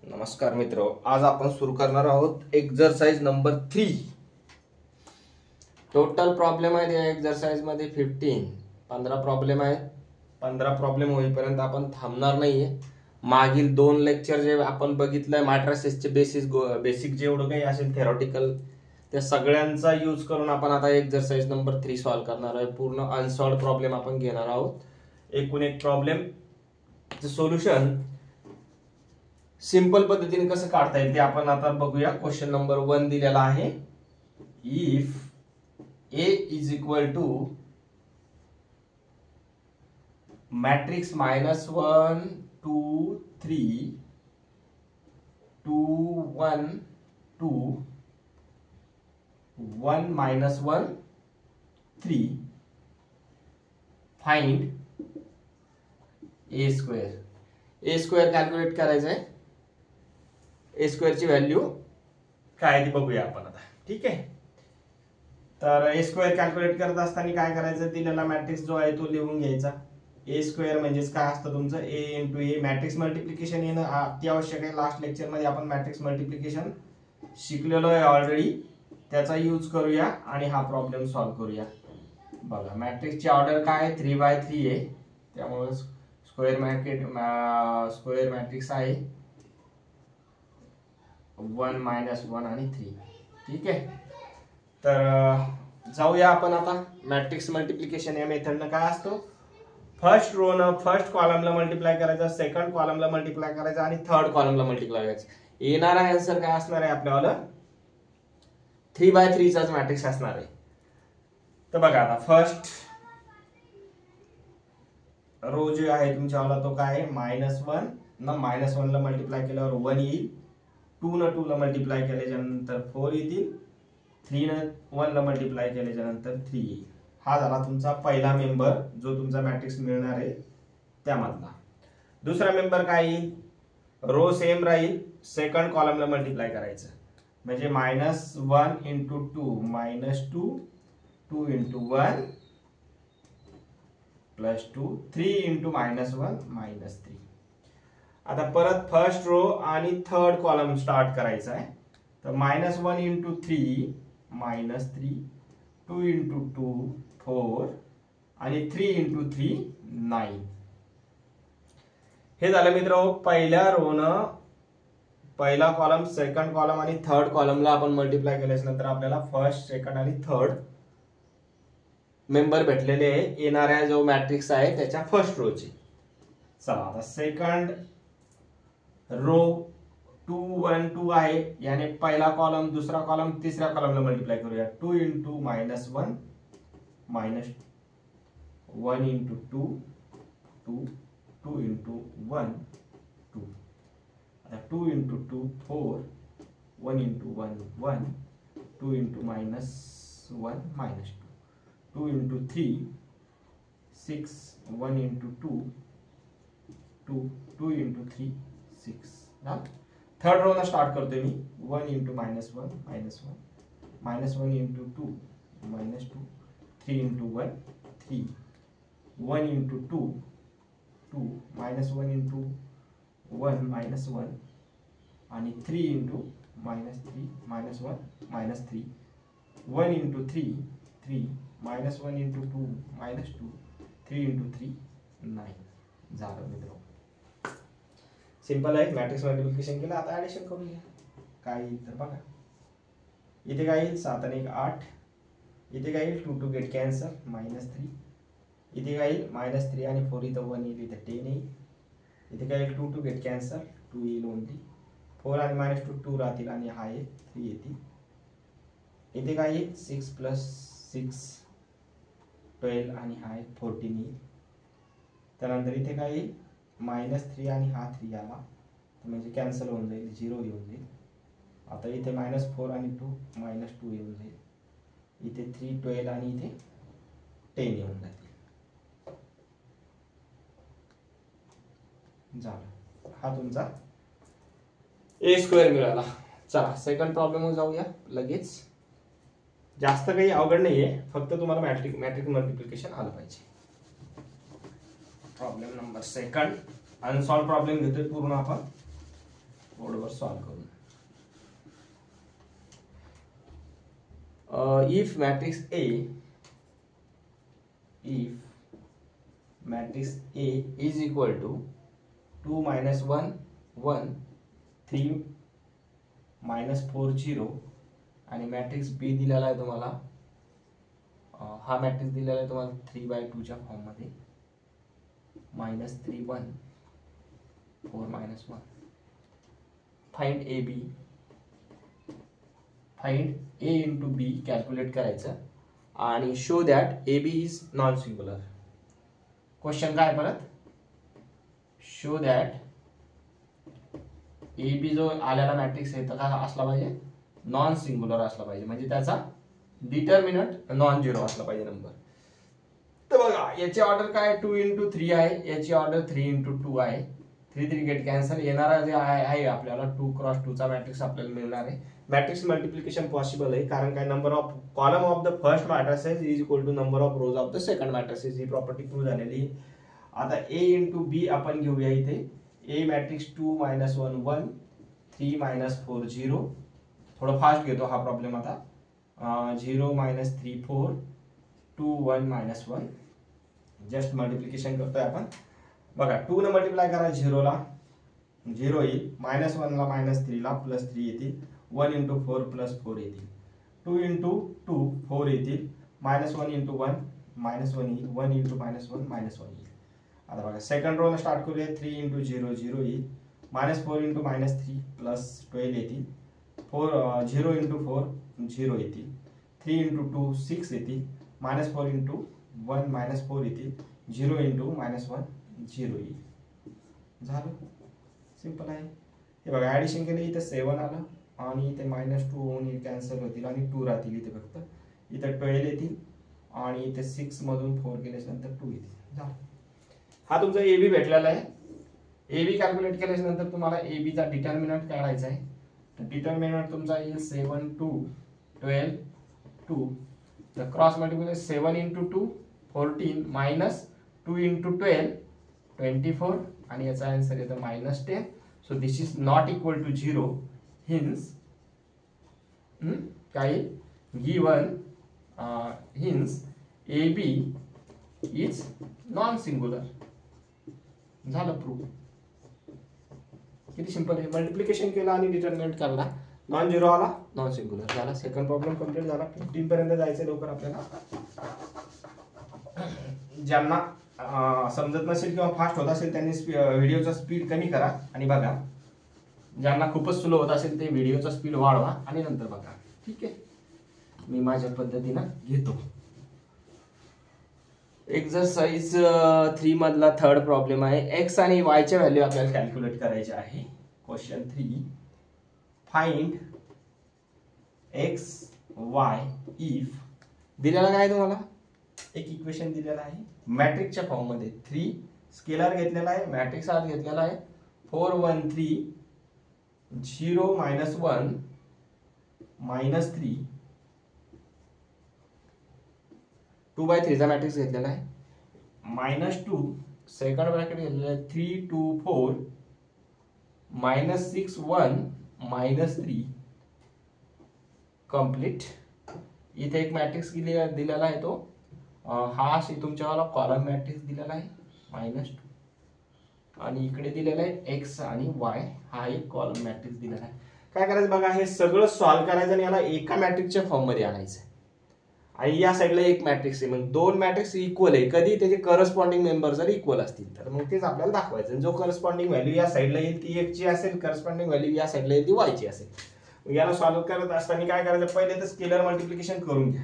नमस्कार मित्र, आज आपण सुरू करणार आहोत एक्सरसाइज नंबर 3. टोटल प्रॉब्लेम आहे या एक्सरसाइज मध्ये 15 प्रॉब्लेम आहेत. 15 प्रॉब्लेम होईपर्यंत आपण थांबणार नाहीये. मागील 2 लेक्चर जे आपण बघितलंय मॅट्रिसेसचे बेसिक जेवढं काही असेल थेरॉटिकल त्या सगळ्यांचा यूज करून आपण आता एक्सरसाइज नंबर 3 सॉल्व्ह करणार आहे. पूर्ण अनसॉल्व्ड प्रॉब्लेम आपण घेणार आहोत. एकूण एक प्रॉब्लेम सोल्युशन सिंपल पद्धतीने कसं काढता येईल ते आपण आता बघूया. क्वेश्चन नंबर 1 दिलेला आहे. If A is equal to matrix -1 2 3 2 1 2 1 -1 3 find A square. A square calculate करायचं आहे. ए स्क्वेअरची व्हॅल्यू काय ती बघूया आपण आता. ठीक आहे, तर ए स्क्वेअर कॅल्क्युलेट करत असताना काय करायचं, दिलेला मॅट्रिक्स जो आहे तो लिहून घ्यायचा. ए स्क्वेअर म्हणजेच काय असतं तुमचं ए इंटू ए. मॅट्रिक्स मल्टिप्लिकेशन येणं अत्यावश्यक आहे. लास्ट लेक्चर मध्ये आपण मॅट्रिक्स मल्टिप्लिकेशन शिकलेलो आहे ऑलरेडी. त्याचा यूज करूया आणि हा प्रॉब्लेम सॉल्व्ह करूया. बघा, मॅट्रिक्सची ऑर्डर काय आहे, 3x3 आहे. त्यामुळे स्क्वेअर मॅट्रिक्स आहे 1 -1 आणि 3. ठीक आहे, तर जाऊया आपण आता. मॅट्रिक्स मल्टिप्लिकेशन या मेथडनं काय असतो, फर्स्ट रो न फर्स्ट कॉलमला मल्टिप्लाय करायचा, सेकंड कॉलमला मल्टिप्लाय करायचा आणि थर्ड कॉलमला मल्टिप्लाय करायचा. येणारा आन्सर काय असणार आहे आपल्याला, 3x3 चाच मॅट्रिक्स असणार आहे. तर बघा आता फर्स्ट रो जे आहे तुमच्यावाला तो काय आहे -1 न -1 ला मल्टिप्लाय केल्यावर 1 येईल. 2 न 2 ला मल्टिप्लाय केल्यानंतर 4 येतील. 3 न 1 ला मल्टिप्लाय केल्यानंतर 3 येईल. हा झाला तुमचा पहिला मेंबर जो तुमचा मॅट्रिक्स मिळणार आहे त्यामधला. दुसरा मेंबर काय येईल, रो सेम राहील, सेकंड कॉलमला मल्टिप्लाय करायचं म्हणजे -1 इंटू 2 -2 2 इंटू 1 +2 3 इंटू -1 -3. आता परत फर्स्ट रो आणि थर्ड कॉलम स्टार्ट करायचा आहे. तर -1 इंटू 3 -3 2 इंटू 2 4 आणि 3 इंटू 3 9. हे झालं मित्र पहिल्या रोनं पहिला कॉलम, सेकंड कॉलम आणि थर्ड कॉलमला आपण मल्टिप्लाय केल्याच्या नंतर आपल्याला फर्स्ट, सेकंड आणि थर्ड मेंबर भेटलेले आहे येणाऱ्या जो मॅट्रिक्स आहे त्याच्या फर्स्ट रोचे. चला आता सेकंड रो 2 1 2 आहे, याने पहिला कॉलम, दुसरा कॉलम, तिसऱ्या कॉलमला मल्टिप्लाय करूया. 2 इंटू -1 -1 इंटू 2 2 2 इंटू 1 2. आता 2 into 2 4 1 into 1 1 2 into -1 -2 2 into 3 6 1 into 2 2 2 into 3 6. Third row ला स्टार्ट करतोय मी. 1 into -1 -1 into 2 -2 3 into 1 3 1 into 2 2 -1 into 1 -1 आणि 3 इंटू -3 -1 -3 1 इंटू 3 3 -1 इंटू 2 -2 3 इंटू 3 9. झालं मित्र, सिंपल आहे. मॅट्रिक्स मल्टिप्लिकेशन केलं. आता ऍडिशन करून घ्या. काय येईल तर बघा, इथे काय येईल 7 आणि 1 8. इथे काय येईल 2 2 गेट कॅन्सल -3. इथे काय येईल -3 आणि 4 इथं 1 येईल, इथे 10 येईल. इथे काय येईल 2 2 गेट कॅन्सल 2 येईल ओनली. 4 आणि -2 2 राहतील आणि हा येईल 3 येतील. इथे काय येईल 6 + 6 12 आणि हा एक 14 येईल. त्यानंतर इथे काय येईल -3 आणि हा 3 आला म्हणजे कॅन्सल होऊन जाईल, 0 येऊन जाईल. आता इथे -4 आणि 2 -2 येऊन जाईल. इथे 3 12 आणि इथे 10 येऊन जातील. झालं, हा तुमचा ए स्क्वेअर मिळाला. चला सेकंड प्रॉब्लेम जाऊया लगेच. जास्त काही अवघड नाहीये, फक्त तुम्हाला मॅट्रिक्स मल्टिप्लिकेशन आलं पाहिजे. Problem number second, unsolved problem घेतोय पूर्ण आपण. बोर्डवर सॉल्व्ह करून. If matrix A is equal to 2 minus 1 1 3 minus 4 0 आणि मॅट्रिक्स B दिलेला आहे तुम्हाला, हा मॅट्रिक्स दिलेला आहे तुम्हाला 3/2 च्या फॉर्म मध्ये, -3 1 4 -1. Find A into B calculate करायचं आणि show that AB is non singular. Question काय परत, शो दॅट AB जो आलेला मॅट्रिक्स आहे तर काय असला पाहिजे, नॉन सिंग्युलर असला पाहिजे, म्हणजे त्याचा डिटर्मिनंट नॉन झिरो असला पाहिजे नंबर. तर बघा याची ऑर्डर काय 2 into 3 आहे, याची ऑर्डर 3 into 2 आहे. 3 3 गेट कॅन्सल. येणारा जे आहे आपल्याला 2 क्रॉस 2 चा मॅट्रिक्स आपल्याला मिळणार आहे. मॅट्रिक्स मल्टिप्लिकेशन पॉसिबल आहे कारण काय number of column of the first matrices is equal to number of rows of the second matrices. ही प्रॉपर्टी प्रूव्ह झालेली आहे. आता A into B आपण घेऊया इथे. A matrix 2 -1 1 3 -4 0. थोडं फास्ट घेतो हा प्रॉब्लेम आता. 0 -3 4 2 1 -1. जस्ट मल्टिप्लिकेशन करतोय आपण. बघा 2 ने मल्टिप्लाय करा 0 ला 0 येईल, -1 ला -3 ला +3 येतील, 1 into 4 +4 येतील, 2 into 2 4 येतील, -1 into 1 -1 येईल, 1 into -1 -1 येईल. आता बघा सेकंड रो ला स्टार्ट करूया. 3 into 0 0 येईल, -4 into -3 +12 येतील, 0 into 4 0 येतील, 3 into 2 6 येतील, -4 into 1 -4 येतील, 0 into -1 0 येईल. झालं, सिंपल आहे. हे बघा ऍडिशन केले इथे 7 आलं आणि इथे -2 होऊन कॅन्सल होतील आणि 2 राहतील इथे फक्त. इथे 12 येतील आणि इथे 6 मधून 4 केल्यानंतर 2 येतील. झालं, हा तुमचा AB भेटलेला आहे. AB कॅल्क्युलेट केल्यानंतर तुम्हाला AB चा डिटर्मिनंट काढायचा आहे. तर डिटर्मिनंट तुमचा येईल 7 2 12 2. तर क्रॉस मल्टिप्लाय 7 into 2 14 -2 into 12 24 आणि याचा आन्सर येतो -10. So this is not equal to 0. Hence काय given hence AB is non singular. झालं प्रूफ. किती सिंपल आहे. मल्टिप्लिकेशन केलं आणि डिटर्मिनंट काढला, नॉन झिरो आला, नॉन सिंग्युलर झाला. सेकंड प्रॉब्लेम कंप्लीट झाला. 15 पर्यंत जायचं लवकर आपल्याला. ज्यांना समजत नसेल किंवा फास्ट होत असेल त्यांनी व्हिडिओचा स्पीड कमी करा आणि बघा. ज्यांना खूपच स्लो होत असेल ते व्हिडिओचा स्पीड वाढवा आणि नंतर बघा. ठीक आहे, मी माझ्या पद्धतीनं घेतो. एक्सरसाइज 3 मधला थर्ड प्रॉब्लेम आहे. एक्स आणि वाय च्या व्हॅल्यू आपल्याला कॅल्क्युलेट करायचे आहे. Question 3, find x Y if दिलेला काय तुम्हाला एक इक्वेशन दिलेला आहे मॅट्रिक्सच्या फॉर्म मध्ये. 3 स्केलर घेतलेला आहे, मॅट्रिक्स आत घेतलेला आहे, 4 1 3 0 -1 -3 2/3 चा मॅट्रिक्स घेतलेला आहे, -2 सेकंड ब्रॅकेट घेतलेला आहे, 3 2 4 -6 1 -3 कंप्लीट. इथे एक मॅट्रिक्स दिलेला आहे तो हा अशी तुमच्यावाला कॉलम मॅट्रिक्स दिलेला आहे -2 आणि इकडे दिलेला आहे एक्स आणि वाय हा एक कॉलम मॅट्रिक्स दिलेला आहे. काय करायचं बघा, हे सगळं सॉल्व्ह करायचं आणि याला एका मॅट्रिक्सच्या फॉर्म मध्ये आणायचं आणि या साईडला एक मॅट्रिक्स आहे. मग दोन मॅट्रिक्स इक्वल आहे कधी त्याचे करस्पॉन्डिंग मेंबर जर इक्वल असतील तर मग तेच आपल्याला दाखवायचं. जो करस्पॉन्डिंग व्हॅल्यू या साईडला येईल ती एक्स ची असेल, करस्पॉन्डिंग व्हॅल्यू या साईडला येईल ती वाय ची असेल. याला सॉल्व्ह करत असताना काय करायचं, पहिले तर स्केलर मल्टिप्लिकेशन करून घ्या,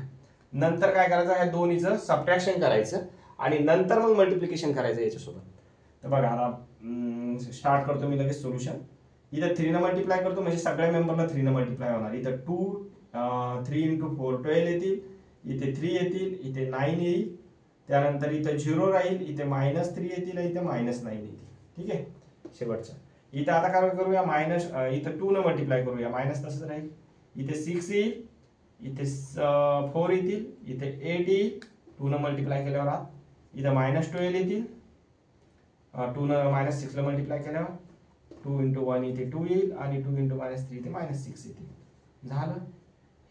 नंतर काय करायचं या दोन्हीचं सबट्रॅक्शन करायचं आणि नंतर मग मल्टिप्लिकेशन करायचं याच्यासोबत. तर बघा आता स्टार्ट करतो मी लगेच सोल्युशन. इथं 3 ने मल्टिप्लाय करतो म्हणजे सगळ्या मेंबरला 3 ने मल्टिप्लाय होणार. इथं 2 3 into 4 12 येतील, इथे 3 येतील, इथे 9 येईल, त्यानंतर इथे 0 राहील, इथे -3 येतील, इथे -9 येतील. ठीक आहे, शेवटचा इथे आता काय करूया इथं 2 ने मल्टिप्लाय करूया, मायनस तसंच राहील, इथे 6 येईल, इथे 4 येतील, इथे 8 येईल 2 ने मल्टिप्लाय केल्यावर आत, इथे -12 येतील 2 ने -6 ला मल्टिप्लाय केल्यावर 2 × 1 इथे 2 येईल आणि 2 × -3 इथे -6 येतील. झालं.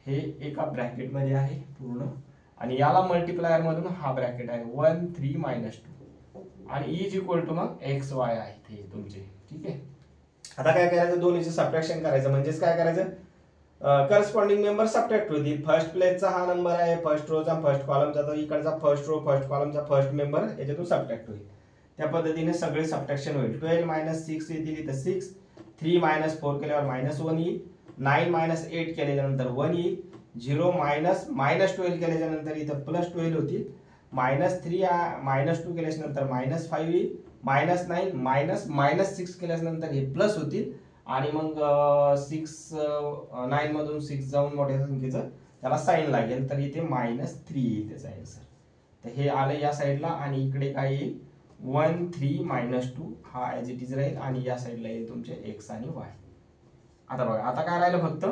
हे एका ब्रॅकेटमध्ये आहे पूर्ण आणि याला मल्टिप्लायर मधून हा ब्रॅकेट आहे 1 3 -2 आणि इज इक्वल टू मग एक्स वाय आहे ते तुमचे. ठीक आहे. आता काय करायचं, दोन्हीचं सबट्रॅक्शन करायचं. म्हणजेच काय करायचं, करस्पॉन्डिंग मेंबर सबट्रॅक्ट होतील. फर्स्ट प्लेसचा हा नंबर आहे, फर्स्ट रोचा फर्स्ट कॉलमचा, तर इकडचा फर्स्ट रो फर्स्ट कॉलमचा फर्स्ट मेंबर याच्यातून सबट्रॅक्ट होईल. त्या पद्धतीने सगळे सबट्रॅक्शन होईल. 12 - 6 येतील इथं 6, 3 - 4 केल्यावर -1 येईल, 9 - 8 केल्यानंतर 1 येईल, 0 -12 केल्यानंतर इथं +12 होतील, -3 -2 केल्यानंतर -5 येईल, -9 -6 केल्यानंतर हे प्लस होतील आणि मग 9 मधून 6 जाऊन मोठ्या संख्येचं त्याला साईन लागेल, तर इथे -3 येईल त्याचा आन्सर. तर हे आलं या साईडला आणि इकडे काय येईल 1 3 -2 हा ॲज इट इज राहील आणि या साईडला येईल तुमचे एक्स आणि वाय. आता बघा, आता काय राहिलं, फक्त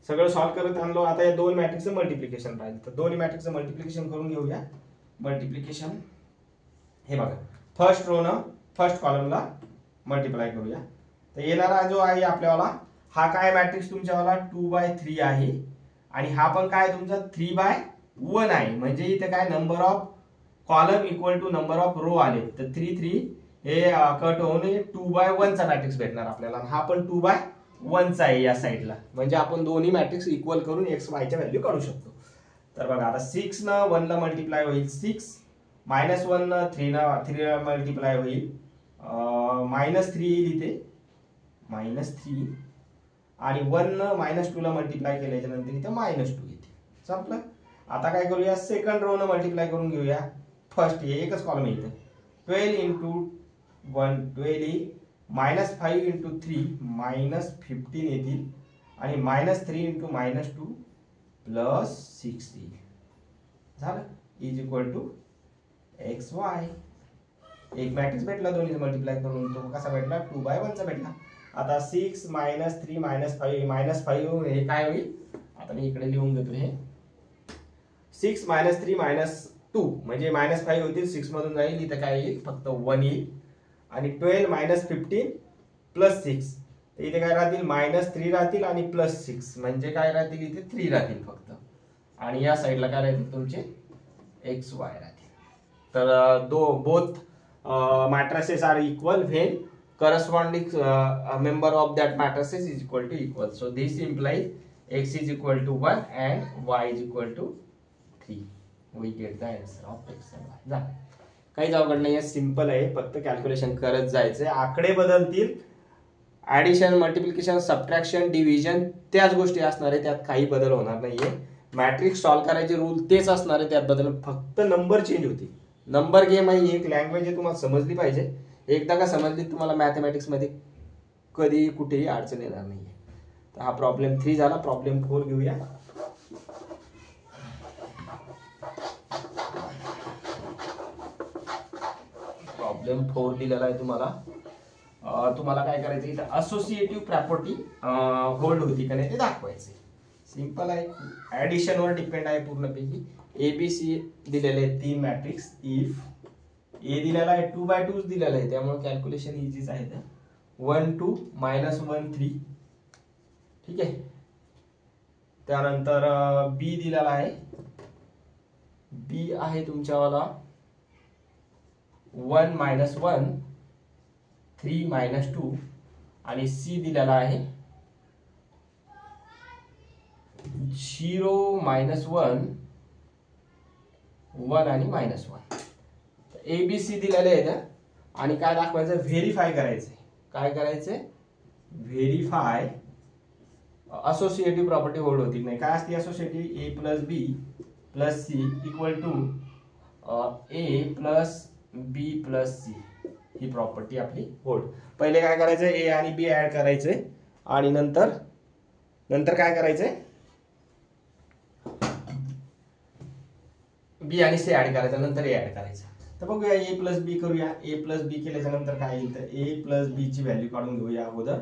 सगळं सॉल्व्ह करत आणलो. आता या दोन मॅट्रिक्सचं मल्टिप्लिकेशन राहिलं, तर दोन्ही मॅट्रिक्सचं मल्टिप्लिकेशन करून घेऊया. मल्टिप्लिकेशन हे बघा, फर्स्ट रो न फर्स्ट कॉलमला मल्टिप्लाय करूया. तर येणारा जो आहे आपल्याला हा काय मॅट्रिक्स तुमच्यावाला 2/3 आहे आणि हा पण काय तुमचा 3/1 आहे. म्हणजे इथे काय number of column equal to number of row आले, तर 3 3 हे कट होऊन 2/1 चा मॅट्रिक्स भेटणार आपल्याला. हा पण 2/1 चा आहे या साईडला. म्हणजे आपण दोन्ही मॅट्रिक्स इक्वल करून एक्स वाय च्या व्हॅल्यू काढू शकतो. तर बघा, आता 6 न 1 ला मल्टिप्लाय होईल 6, -1 न 3 ला मल्टिप्लाय होईल -3 येईल इथे -3 आणि 1 न -2 ला मल्टिप्लाय केल्याच्या नंतर इथे -2 येते. संपलं. आता काय करूया, सेकंड रो न मल्टिप्लाय करून घेऊया. फर्स्ट हे एकच कॉलम आहे इथे, 12 × 1 12 येईल, -5 × 3 -15 येतील आणि -3 × -2 +6 येईल. झालं. Is equal to X Y. एक मॅट्रिक्स भेटला दोन्ही मल्टिप्लाय करून. तो कसा भेटला, 2/1 चा भेटला. आता 6 - 3 -5 -5 हे काय होईल, आता मी इकडे लिहून देतो. हे 6 - 3 -2 म्हणजे -5 होतील, 6 मधून जाईल, इथे काय येईल फक्त 1 येईल आणि 12 - 15 +6 इथे काय राहतील -3 राहतील आणि +6 म्हणजे काय राहतील इथे 3 राहतील फक्त आणि या साईडला काय राहतील तुमचे एक्स वाय राहतील. तर both matrices are equal when corresponding member of that matrices is equal to equal. So this implies x is equal to 1 and y is equal to 3. We get the answer of x and y. जा, काहीच अवघड नाही आहे, simple आहे, फक्त calculation करत जायचंय. आकडे बदलतील, ऍडिशन मल्टिप्लिकेशन सबट्रॅक्शन डिव्हिजन त्याच गोष्टी असणार आहे, त्यात काही बदल होणार नाहीये. मॅट्रिक्स सॉल्व्ह करायचे रूल तेच असणार आहे, त्यात बदल फक्त नंबर चेंज होतील. नंबर गेम ही एक लँग्वेज आहे, तुम्हाला समजली पाहिजे. एकदा का समजली तुम्हाला मॅथमॅटिक्स मध्ये कधी कुठेही अडचण येणार नाहीये. तर हा प्रॉब्लेम 3 झाला. प्रॉब्लेम 4 घेऊया. प्रॉब्लेम 4 दिलेला आहे तुम्हाला. तुम्हाला काय करायचं, इथं असोसिएटिव्ह प्रॉपर्टी होल्ड होती का नाही ते दाखवायचे. सिंपल आहे, ऍडिशन वर डिपेंड आहे पूर्णपैकी. एबीसी दिलेले आहे 3 मॅट्रिक्स. इफ ए दिलेला आहे 2/2 दिलेला आहे, त्यामुळे कॅल्क्युलेशन इझीच आहे. 1 2 -1 3 ठीक आहे. त्यानंतर बी दिलेला आहे, बी आहे तुमच्यावाला 1 -1 3 -2 आणि सी दिलेला आहे 0 -1 1 आणि -1. एबीसी दिलेले आहेत आणि काय दाखवायचं, व्हेरीफाय करायचंय. काय करायचंय, व्हेरीफाय असोसिएटिव्ह प्रॉपर्टी होल्ड होती नाही. काय असते associative, A plus B plus C equal to A plus B plus C, ही प्रॉपर्टी आपली होल्ड. पहिले काय करायचं, ए आणि बी ऍड करायचंय आणि नंतर काय करायचंय, बी आणि सी ऍड करायचं, नंतर ए ऍड करायचं. तर बघूया, ए प्लस बी करूया. ए प्लस बी केल्याच्या नंतर काय येईल, तर ए प्लस बी ची व्हॅल्यू काढून घेऊया अगोदर.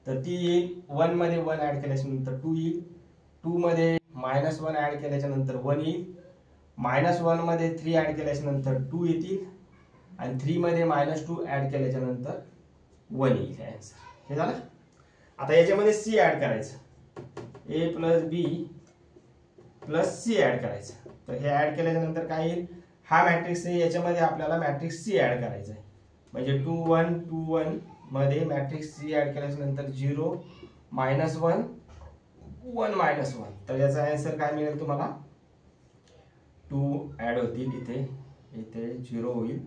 तर ती येईल 1 मध्ये 1 ऍड केल्याच्या नंतर 2 येईल, 2 मध्ये -1 ऍड केल्याच्या नंतर 1 येईल, -1 मध्ये 3 ऍड केल्याच्या नंतर 2 येतील आणि 3 मध्ये -2 ऍड केल्याच्या नंतर 1 येईल. आन्सर हे झालं. आता याच्यामध्ये सी ऍड करायचं, ए plus B plus C add करायचं. तर हे ऍड केल्याच्या नंतर काय येईल, हा मॅट्रिक्स आहे, याच्यामध्ये आपल्याला मॅट्रिक्स सी ऍड करायचा आहे. म्हणजे 2 1 2 1 मध्ये मॅट्रिक्स सी ऍड केल्याच्या नंतर 0 -1 1 -1. तर याचा आन्सर काय मिळेल तुम्हाला, 2 ऍड होतील, इथे इथे 0 होईल,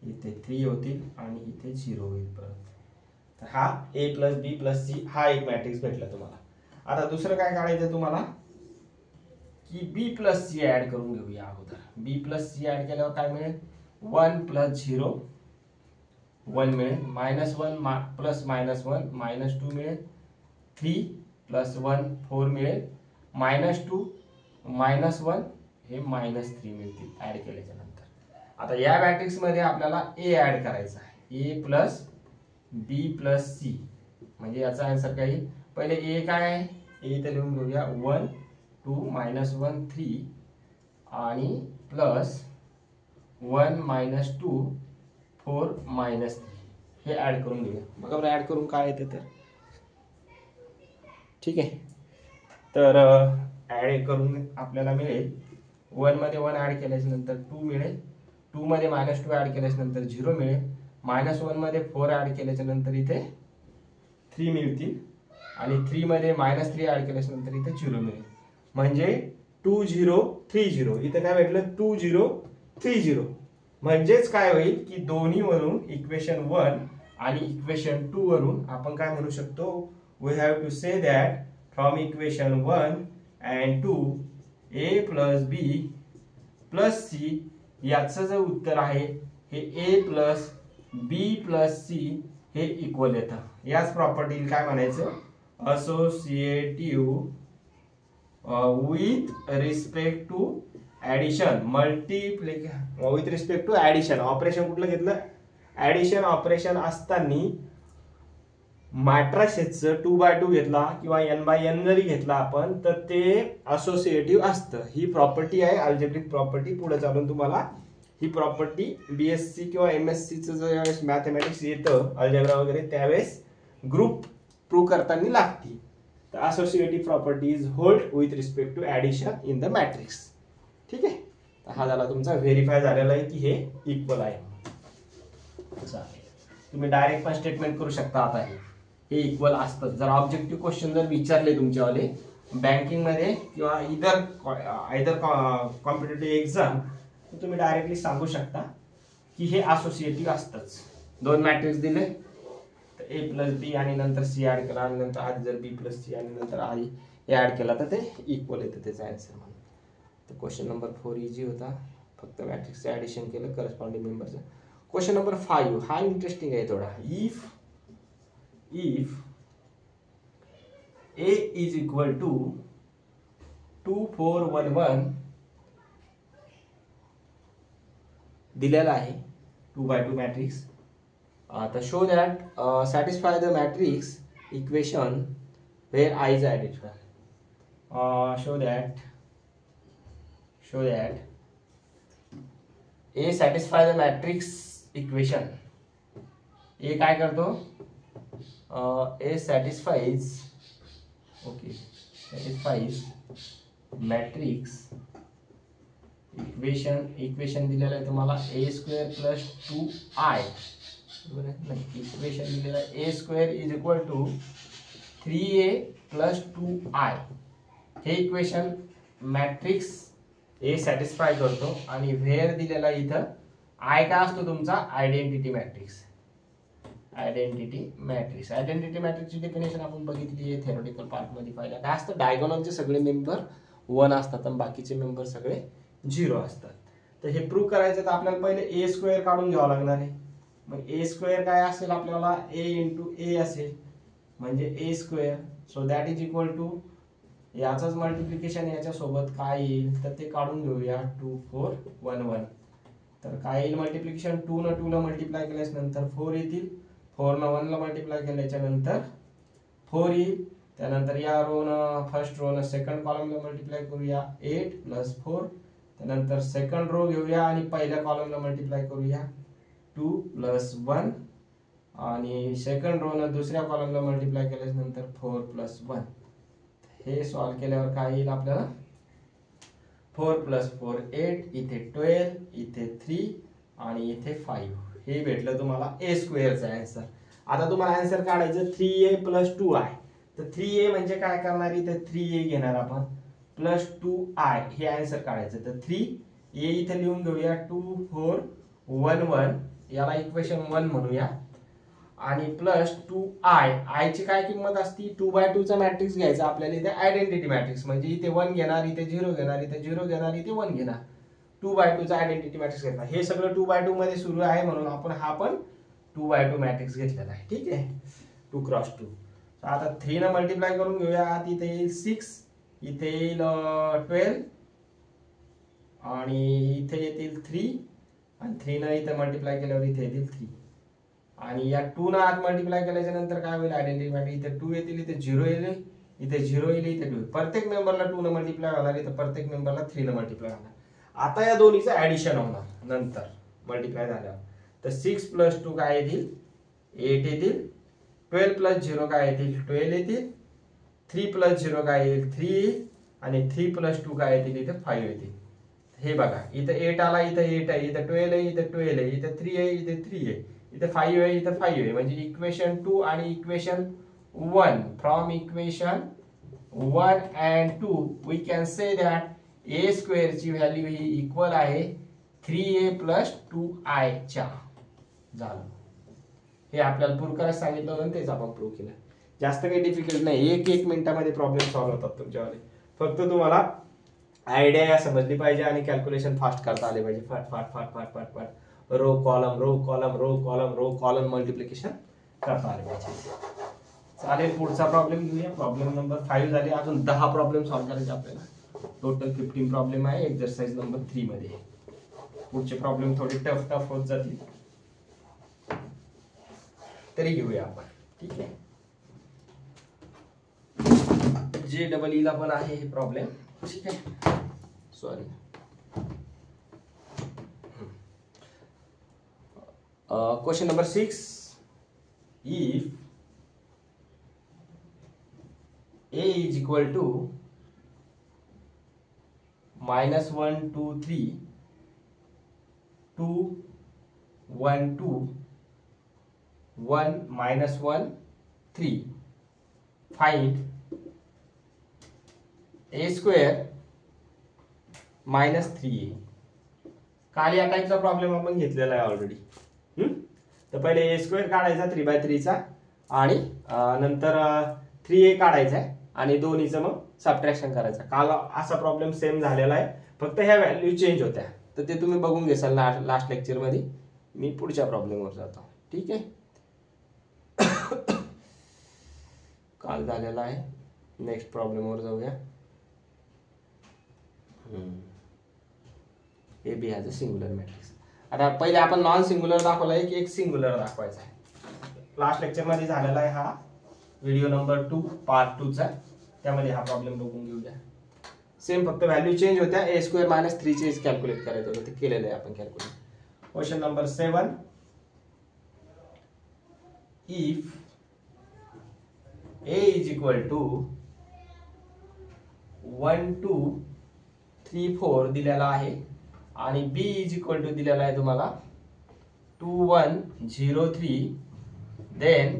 इथे 3 होतील आणि इथे 0 होईल परत. तर हा ए प्लस बी प्लस सी हा एक मॅट्रिक्स भेटला तुम्हाला. आता दुसरं काय काढायचं तुम्हाला, की बी प्लस सी ऍड करून घेऊया अगोदर. बी प्लस सी ऍड केल्यावर काय मिळेल, 1 प्लस 0 1 मिळेल, -1 प्लस -1 -2 मिळेल, 3 प्लस 1 4 मिळेल, -2 -1 हे -3 मिळतील ऍड केल्याच्या नंतर. आता या मॅट्रिक्स मध्ये आपल्याला ए ऍड करायचा आहे, ए प्लस बी प्लस सी. म्हणजे याचा आन्सर काय येईल, पहिले ए काय आहे, ए इथे लिहून घेऊया, 1 2 -1 3 आणि प्लस 1 -2 4 -3 हे ऍड करून घेऊया. बघा बरं ऍड करून काय येते तर, ठीक आहे. तर ऍड करून आपल्याला मिळेल, 1 मध्ये 1 ऍड केल्याच्या नंतर 2 मिळेल, 2 मध्ये -2 ऍड केल्याच्या नंतर 0 मिळेल, -1 मध्ये 4 ऍड केल्याच्या नंतर इथे 3 मिळतील आणि 3 मध्ये -3 ऍड केल्याच्या नंतर इथे 0 मिळेल. म्हणजे 2 0 3 0. इथे काय भेटलं, 2 0 3 0. म्हणजेच काय होईल की दोन्ही वरून इक्वेशन 1 आणि इक्वेशन 2 वरून आपण काय म्हणू शकतो, we have to say that from equation 1 and 2 A plus B plus C याचं जे उत्तर आहे हे A plus B plus C हे इक्वल येतं. याच प्रॉपर्टीला काय म्हणायचं, associative with respect to addition multiplication. With respect to addition operation कुठलं घेतलं, ऍडिशन ऑपरेशन असताना मॅट्रिक्सचं 2/2 घेतला किंवा n/n जरी घेतला आपण तर ते असोसिएटिव्ह असतं. ही प्रॉपर्टी आहे अल्जेब्रिक प्रॉपर्टी. पुढे चालून तुम्हाला ही प्रॉपर्टी बीएससी किंवा एमएससी चं ज्यावेळेस मॅथमॅटिक्स येतं अल्जेब्रा वगैरे त्यावेळेस ग्रुप प्रूव्ह करताना लागते. तर associative property is hold with respect to addition in the matrix. ठीक आहे. तर हा झाला तुमचा व्हेरीफाय झालेला आहे की हे इक्वल आहे. तुम्ही डायरेक्ट पण स्टेटमेंट करू शकता. आता हे इक्वल असतं. जर ऑब्जेक्टिव्ह क्वेश्चन जर विचारले तुमच्यावाले बँकिंग मध्ये किंवा इतर कॉम्पिटेटिव्ह एक्झाम तर तुम्ही डायरेक्टली सांगू शकता की हे असोसिएटिव्ह असतंच. 2 मॅट्रिक्स दिले तर ए प्लस बी आणि नंतर सी ऍड केला आणि नंतर आधी जर बी प्लस सी आणि नंतर आधी ए ऍड केला तर ते इक्वल येतं त्याचा आन्सर म्हणून. तर क्वेश्चन नंबर 4 इझी होता. फक्त मॅट्रिक्सचं ऍडिशन केलं करस्पॉन्डिंग मेंबरचं. क्वेश्चन नंबर 5 हा इंटरेस्टिंग आहे थोडा. if A is equal to 2 4 1 1 दिलेला आहे 2/2 मॅट्रिक्स. तर show that satisfy the matrix equation where I is identical. Show that A satisfy the matrix equation. A काय करतो, A satisfies matrix इक्वेशन दिलेलं आहे तुम्हाला a² + 2i. इक्वेशन दिलेलं आहे a² = 3a + 2i. हे इक्वेशन मॅट्रिक्स A सॅटिस्फाय करतो आणि व्हेअर दिलेला इथं I काय असतो तुमचा आयडेंटिटी मॅट्रिक्स. आयडेंटिटी मॅट्रिक्सची डेफिनेशन आपण बघितली आहे थेरोटिकल पार्ट मध्ये. पाहिलं काय असतं, डायगोनलचे सगळे मेंबर 1 असतात आणि बाकीचे मेंबर सगळे 0 असतात. तर हे प्रूव्ह करायचं तर आपल्याला पहिले a² काढून घ्यावं लागणार आहे. मग a² काय असेल आपल्याला a × a असेल म्हणजे a². So that is equal to याचंच मल्टिप्लिकेशन याच्या सोबत काय येईल तर ते काढून घेऊया 2 4 1 1. तर काय येईल मल्टिप्लिकेशन 2 न 2 ला मल्टिप्लाय केल्यास नंतर 4 येतील. 4 न 1 ला मल्टिप्लाय केल्याच्या नंतर 4 येईल. त्यानंतर या रो न फर्स्ट रो न सेकंड कॉलमला मल्टिप्लाय करूया 8 + 4. त्यानंतर सेकंड रो घेऊया आणि पहिल्या कॉलमला मल्टिप्लाय करूया 2 + 1 आणि सेकंड रो न दुसऱ्या कॉलमला मल्टिप्लाय केल्यानंतर 4 + 1. हे सॉल्व केल्यावर काय येईल आपल्याला 4 + 4 8, इथे 12, इथे 3 आणि इथे 5. हे भेटलं तुम्हाला a स्क्वेअरचा आन्सर. आता तुम्हाला आन्सर काढायचं 3a + 2i. तर 3a म्हणजे काय करणार, इथे 3a घेणार आपण प्लस 2i हे आन्सर काढायचं. तर 3a इथे लिहून घेऊया 2 4 1 1, याला इक्वेशन 1 म्हणूया, आणि प्लस 2i ची काय किंमत असती 2/2 चा मॅट्रिक्स घ्यायचा आपल्याला. इथे आयडेंटिटी मॅट्रिक्स म्हणजे इथे 1 घेणार, इथे 0 घेणार, इथे 0 घेणार, इथे 1 घेणार. 2/2 चा आयडेंटिटी मॅट्रिक्स घेतला. हे सगळं 2/2 मध्ये सुरू आहे म्हणून आपण हा पण 2/2 मॅट्रिक्स घेतलेला आहे. ठीक आहे, 2 × 2. आता 3 न मल्टिप्लाय करून घेऊया. इथे येईल 6, इथे येईल 12 आणि इथे येतील 3, आणि 3 न इथे मल्टिप्लाय केल्यावर इथे येतील 3, आणि या 2 न आत मल्टिप्लाय केल्याच्या नंतर काय होईल आयडेंटिटी मॅट्रिक्स. इथे 2 येतील, इथे 0 येईल, इथे 0 येईल, इथे 2. प्रत्येक मेंबरला 2 न मल्टिप्लाय होणार, इथे प्रत्येक मेंबरला 3 न मल्टिप्लाय होणार. आता या दोन्हीचं ऍडिशन होणार नंतर मल्टिप्लाय झाल्यावर. तर 6 + 2 काय येतील 8 येतील, 12 + 0 काय येतील 12 येतील, 3 + 0 काय येईल 3 येईल, आणि 3 + 2 काय येतील इथे 5 येतील. हे बघा, इथे 8 आला, इथे 8 आहे, इथे 12 आहे, इथे 12 आहे, इथे 3 आहे, इथे 3 आहे, इथे 5 आहे, इथे 5 आहे. म्हणजे इक्वेशन 2 आणि equation 1, from equation 1 and 2 we can say that a square ची व्हॅल्यू ही इक्वल आहे 3a + 2i च्या. झालं, हे आपल्याला प्रूव्ह करायला सांगितलं होतं, तेच आपण प्रूव्ह केलं. जास्त काही डिफिकल्ट नाही, 1 मिनिटामध्ये प्रॉब्लेम सॉल्व्ह होतात तुमच्यावाले. फक्त तुम्हाला आयडिया या समजली पाहिजे आणि कॅल्क्युलेशन फास्ट करता आले पाहिजे. फाट फाट फाट फाट फाट फाट row column row column row column row column multiplication करता आले पाहिजे. चालेल, पुढचा प्रॉब्लेम घेऊया. प्रॉब्लेम नंबर 5 झाले. अजून 10 प्रॉब्लेम सॉल्व्ह करायचे आपल्याला. टोटल 15 प्रॉब्लेम आहे एक्सरसाइज नंबर 3 मध्ये. पुढचे प्रॉब्लेम थोडे टफ होत जातील, तरी घेऊया आपण. ठीक आहे, JEE ला पण आहे हे प्रॉब्लेम. ठीक आहे, sorry. Question number 6. If a is equal to -1 2 3 2 1 2 1 -1 3, find a square -3a. काल या टाईपचा प्रॉब्लेम आपण घेतलेला आहे ऑलरेडी. तर पहिले a स्क्वेअर काढायचा 3/3 चा, आणि नंतर 3a काढायचा आहे, आणि दोन्हीचं मग सबट्रॅक्शन करायचं. काल असा प्रॉब्लेम सेम झालेला आहे, फक्त ह्या व्हॅल्यू चेंज होत्या. तर ते तुम्ही बघून घेसाल लास्ट लेक्चर मध्ये. मी पुढच्या प्रॉब्लेमवर जातो. ठीक आहे, काल झालेला आहे. नेक्स्ट प्रॉब्लेमवर जाऊया. A B has a singular matrix. आता पहिले आपण नॉन सिंग्युलर दाखवला आहे की एक सिंग्युलर दाखवायचा आहे. लास्ट लेक्चर मध्ये झालेला आहे हा व्हिडिओ नंबर 2 पार्ट 2 चा. त्यामध्ये हा प्रॉब्लेम बघून घेऊया. सेम फक्त व्हॅल्यू चेंज होत्या. a स्क्वेअर -3 चे कॅल्क्युलेट करायचं होतं, ते केलेलं आहे आपण calculate. Question number 7. If a is equal to 1 2 3 4 दिलेला आहे, आणि b is equal to दिलेला आहे तुम्हाला 2 1 0 3, then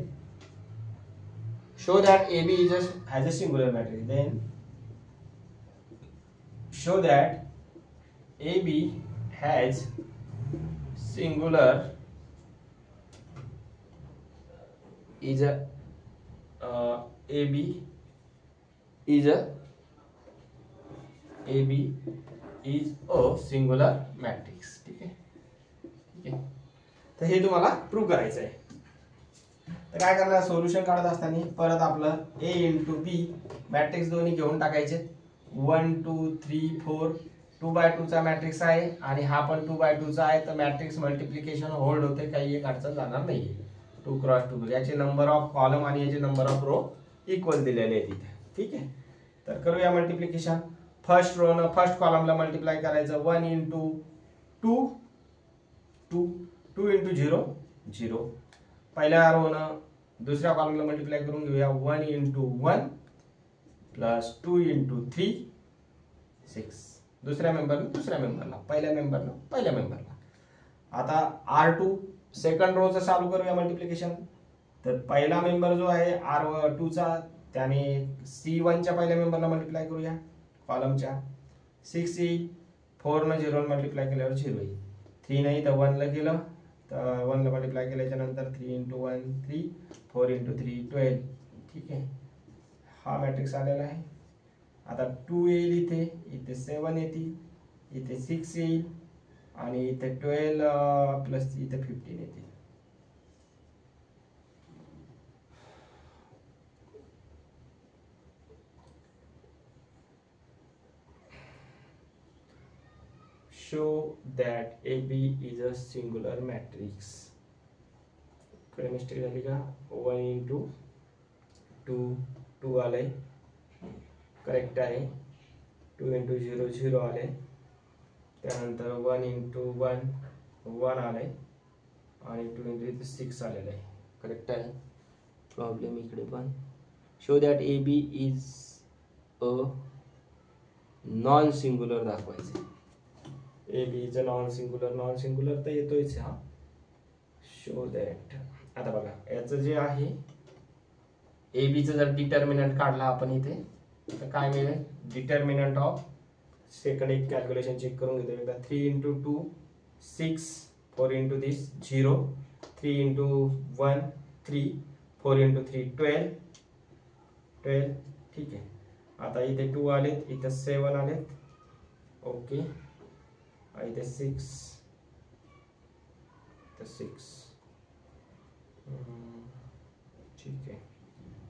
show that AB has a singular matrix. Then show that AB has singular is a AB is a singular matrix. ठीक आहे, ठीक आहे. तर हे तुम्हाला प्रूव्ह करायचं आहे. तर काय करणार, सोल्युशन काढत असताना परत आपलं a × b मॅट्रिक्स दोन्ही घेऊन टाकायचे. 1 2 3 4 2/2 चा मॅट्रिक्स आहे, आणि हा पण 2/2 चा आहे. तर मॅट्रिक्स मल्टिप्लिकेशन होल्ड होते, काही एक अडचण जाणार नाही. 2 × 2 याचे नंबर ऑफ कॉलम आणि याचे नंबर ऑफ रो इक्वल दिलेले आहेत इथे. ठीक आहे, तर करूया मल्टिप्लिकेशन. फर्स्ट रो न फर्स्ट कॉलमला मल्टिप्लाय करायचं. 1 × 2 2 2 × 0 0, पहिल्या रोनं दुसऱ्या कॉलमला मल्टिप्लाय करून घेऊया. 1 into 1 प्लस 2 into 3 6. दुसऱ्या मेंबरला पहिल्या मेंबरला. आता R2 सेकंड रोचं चालू करूया मल्टिप्लिकेशन. तर पहिला मेंबर जो आहे R2 चा त्याने C1 च्या पहिल्या मेंबरला मल्टिप्लाय करूया कॉलमच्या. 6 येईल. 4 न 0 मल्टिप्लाय केल्यावर 0 येईल. 3 नाही तर 1 ला केलं तर 1 ला मल्टिप्लाय केल्याच्या नंतर 3 into 1 3, 4 into 3 12. ठीक आहे, हा मॅट्रिक्स आलेला आहे. आता 2 येईल, इथे 7 येतील, इथे 6 येईल आणि इथे 12 प्लस इथे 15 येतील. Show that AB is a singular matrix. कडे मिस्टेक झाली का? 1 into 2 आले, करेक्ट आहे. 2 into 0 0 आले, त्यानंतर 1 into 1 आले आणि 2 into 6 आलेलं आहे, करेक्ट आहे. प्रॉब्लेम इकडे पण show that A B is a non singular दाखवायचे. A B is a non singular तर येतोयच हा. शो दॅट, आता बघा याचं जे आहे ए बीचं जर डिटर्मिनंट काढला आपण इथे तर काय मिळेल? डिटर्मिनंट ऑफ सेकंड एक कॅल्क्युलेशन चेक करून घेतो एकदा. 3 into 2 6, 4 into this 0, 3 into 1 3, 4 into 3 12. ठीक आहे. आता इथे 2 आलेत, इथे 7 आलेत, ओके. इथे 6 ठीक आहे.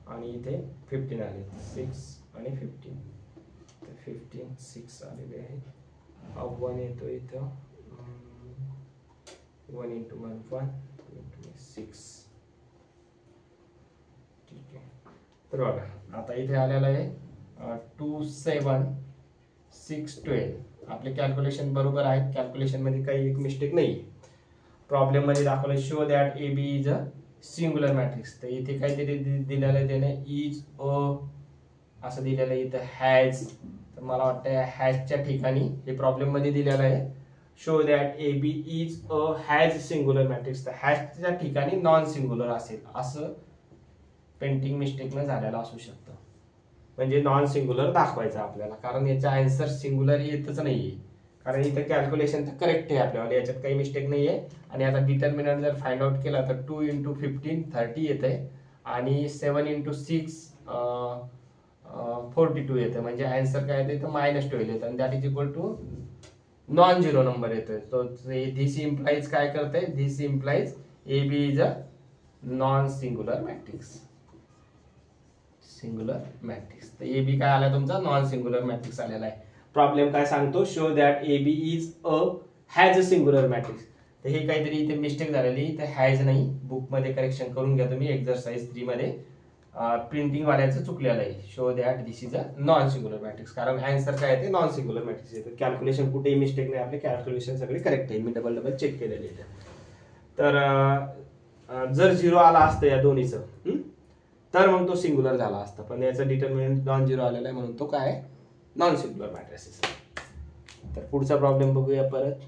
आणि इथे 15 आले, 6 आणि 15, तर 15 6 आलेले आहेत. हा 1 येतो इथं, 1 into 1 1, 2 into 6. ठीक आहे. तर बघा आता इथे आलेला आहे 2 7 6 12. आपले कॅल्क्युलेशन बरोबर आहेत, कॅल्क्युलेशन मध्ये काही एक मिस्टेक नाही. प्रॉब्लेम मध्ये दाखवलं show that A B is a singular matrix. तर इथे काहीतरी दिलेलं आहे त्याने, इज अ असं दिलेलं आहे इथं हॅज. तर मला वाटतं हॅजच्या ठिकाणी हे प्रॉब्लेम मध्ये दिलेलं आहे show that A B is a has singular matrix. तर हॅजच्या ठिकाणी नॉन सिंग्युलर असेल असं पेंटिंग मिस्टेकनं झालेलं असू शकतं. म्हणजे नॉन सिंग्युलर दाखवायचं आपल्याला, कारण याचा आन्सर सिंग्युलर येतच नाहीये. कारण इथं कॅल्क्युलेशन तर करेक्ट आहे आपल्याला, याच्यात काही मिस्टेक नाहीये. आणि आता डिटर्मिनंट जर फाइंड आउट केला तर 2 into 15 30 येते आणि 7 into 6 42 येते. म्हणजे आन्सर काय येते तर -12 येतं आणि that is equal to non zero number येतोय. सो धिस इम्प्लाइज काय करते? This implies A B is a non singular matrix. तर ए बी काय आला तुमचा? नॉन सिंग्युलर मॅट्रिक्स आलेला आहे. प्रॉब्लेम काय सांगतो? Show that A B is a has a singular matrix. तर हे काहीतरी इथे मिस्टेक झालेली, इथे हॅज नाही, बुक मध्ये करेक्शन करून घ्या तुम्ही. एक्सरसाइज 3 मध्ये प्रिंटिंग वाल्याचं चुकलेलं आहे. Show that this is a non singular matrix, कारण आन्सर काय येते? नॉन सिंग्युलर मॅट्रिक्स येते. कॅल्क्युलेशन कुठेही मिस्टेक नाही, आपले कॅल्क्युलेशन सगळे करेक्ट आहे. मी डबल चेक केलेले आहे. तर जर 0 आला असतं या दोन्हीचं तर मग तो सिंग्युलर झाला असता, पण याचा डिटर्मिनंट नॉन झिरो आलेला आहे म्हणून तो काय नॉन सिंग्युलर मॅट्रिक्स. तर पुढचा प्रॉब्लेम बघूया परत.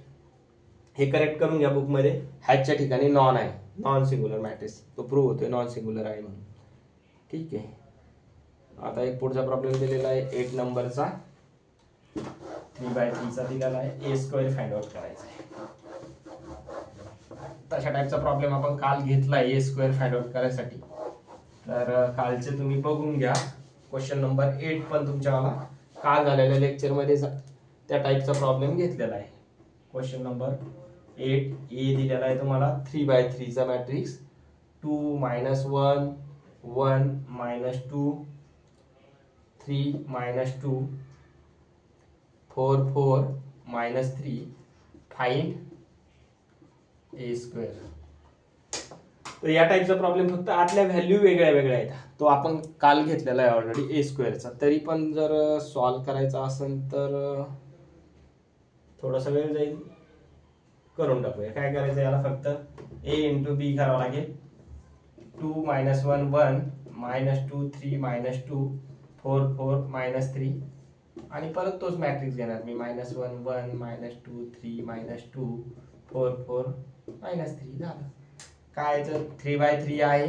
हे करेक्ट करून घ्या बुक मध्ये. हॅजच्या ठिकाणी नॉन आहे, नॉन सिंग्युलर मॅट्रिक्स, तो प्रूव्ह होतोय नॉन सिंग्युलर आहे म्हणून. ठीक आहे. आता एक पुढचा प्रॉब्लेम दिलेला आहे 8 नंबरचा, 3/3 चा दिलेला आहे. A² फाइंड आउट करायचा आहे. तशा टाईपचा प्रॉब्लेम आपण काल घेतलाय A² फाइंड आउट करायसाठी. तर कालचे तुम्ही बघून घ्या. क्वेश्चन नंबर 8 पण तुमच्याला काल झालेल्या लेक्चर मध्ये त्या टाईपचा प्रॉब्लेम घेतलेला आहे. क्वेश्चन नंबर 8 ए दिलेला आहे तुम्हाला 3/3 चा मॅट्रिक्स. 2 -1 1 -2 3 -2 4 4 -3 find A². तर या टाईपचा प्रॉब्लेम फक्त आतल्या व्हॅल्यू वेगळ्या वेगळ्या आहेत. तो आपण काल घेतलेला आहे ऑलरेडी A² चा. तरी पण जर सॉल्व्ह करायचा असेल तर थोडासा वेळ जाईल, करून टाकूया. काय करायचं याला फक्त A into B करावं लागेल. 2 -1 1 -2 3 -2 4 4 -3 आणि परत तोच मॅट्रिक्स घेणार मी -1 1 -2 3 -2 4 4 -3 झालं. काय तर 3/3 आहे,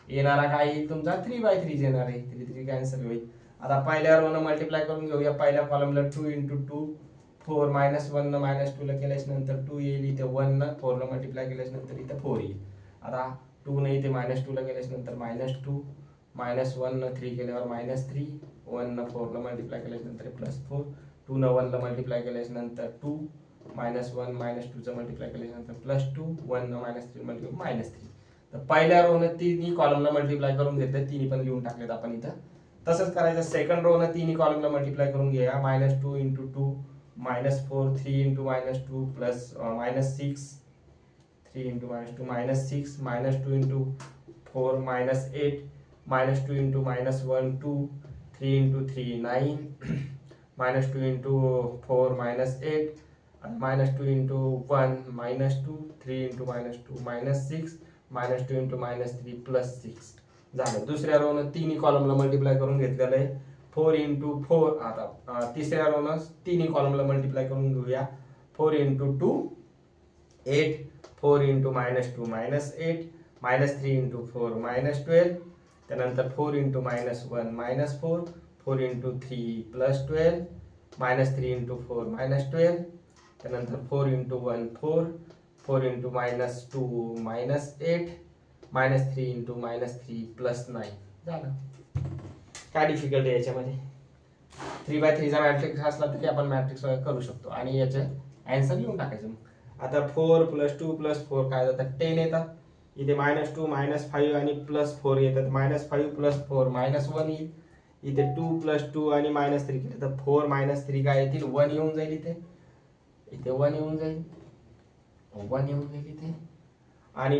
येणारा काय येईल तुमचा 3/3 येणार आहे. 3 3 कॅन्सल होईल. आता पहिल्या रो न मल्टिप्लाय करून घेऊया. पहिल्या कॉलमला 2 × 2 4 -1 न -2 ला केल्यास नंतर 2 येईल, इथे 1 न 4 ला मल्टिप्लाय केल्यास नंतर इथे 4 येईल. आता 2 ने इथे -2 ला केल्यास नंतर -2 -1 न 3 केल्यावर -3 1 न 4 ला मल्टिप्लाय केल्यास नंतर +4 2 न 1 ला मल्टिप्लाय केल्यास नंतर 2 -1 -2 चा मल्टिप्लाय केल्यास नंतर +2 1 न -3 मल्टिप्लाय -3. तर पहिल्या रो न तिन्ही कॉलमला मल्टिप्लाय करून घेतले, तिन्ही पण लिहून टाकलेत आपण इथं. तसंच करायचं सेकंड रो न तिन्ही कॉलमला मल्टिप्लाय करून घ्या. -2 × 2 -4 3 × -2 प्लस -6 3 × -2 -6 -2 × 4 -8 -2 × -1 2 3 × 3 9 -2 × 4 -8 -2 × 1 -2 3 × -2 -6 -2 × -3 +6 झालं. दुसऱ्या रो न तिन्ही कॉलमला मल्टिप्लाय करून घेतलेलं आहे. 4 × 4 आता तिसऱ्या रो न तिन्ही कॉलमला मल्टिप्लाय करून घेऊया. 4 × 2 8 4 × -2 -8 -3 × 4 -12 त्यानंतर 4 × -1 -4 4 × 3 +12 -3 × 4 -12 त्यानंतर 4 × 1 4 4 × -2 -8 -3 × -3 +9 झालं. काय डिफिकल्ट आहे याच्यामध्ये? 3/3 चा मॅट्रिक्स असला तरी आपण मॅट्रिक्स करू शकतो आणि याचे आन्सर लिहून टाकायचं. आता 4 + 2 + 4 काय जातात 10 येतात. इथे -2 -5 आणि +4 येतात. -5 + 4 -1 येईल. इथे 2 + 2 आणि -3 केले तर 4 -3 काय येतील 1 येऊन जाईल. इथे 1 येऊन जाईल, 1 येऊन जाईल इथे. आणि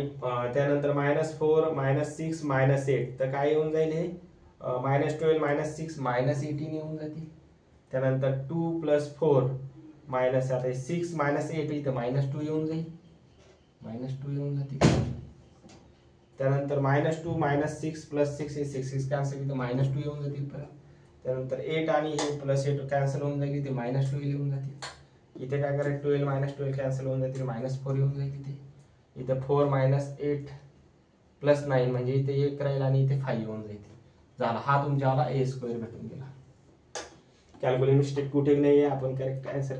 त्यानंतर -4 -6 -8 तर काय येऊन जाईल हे -12 -6 -18 येऊन जातील. त्यानंतर 2 + 4 आता 6 -8 इथं -2 येऊन जाईल, -2 येऊन जातील. त्यानंतर -2 -6 + 6 हे 6 कॅन्सल इथं -2 येऊन जातील परत. त्यानंतर 8 आणि हे +8 कॅन्सल होऊन जाईल, इथे -12 येऊन जातील. इथे काय करायचं 12 -12 कॅन्सल होऊन जातील, -4 येऊन जाईल इथे. इथे 4 -8 +9 म्हणजे इथे 1 राहील आणि इथे 5 येऊन जाईल. झाला, हा तुमच्याला a² भेटून गेला. कॅल्क्युलेशन मिस्टेक कुठे नाही आहे, आपण करेक्ट आन्सर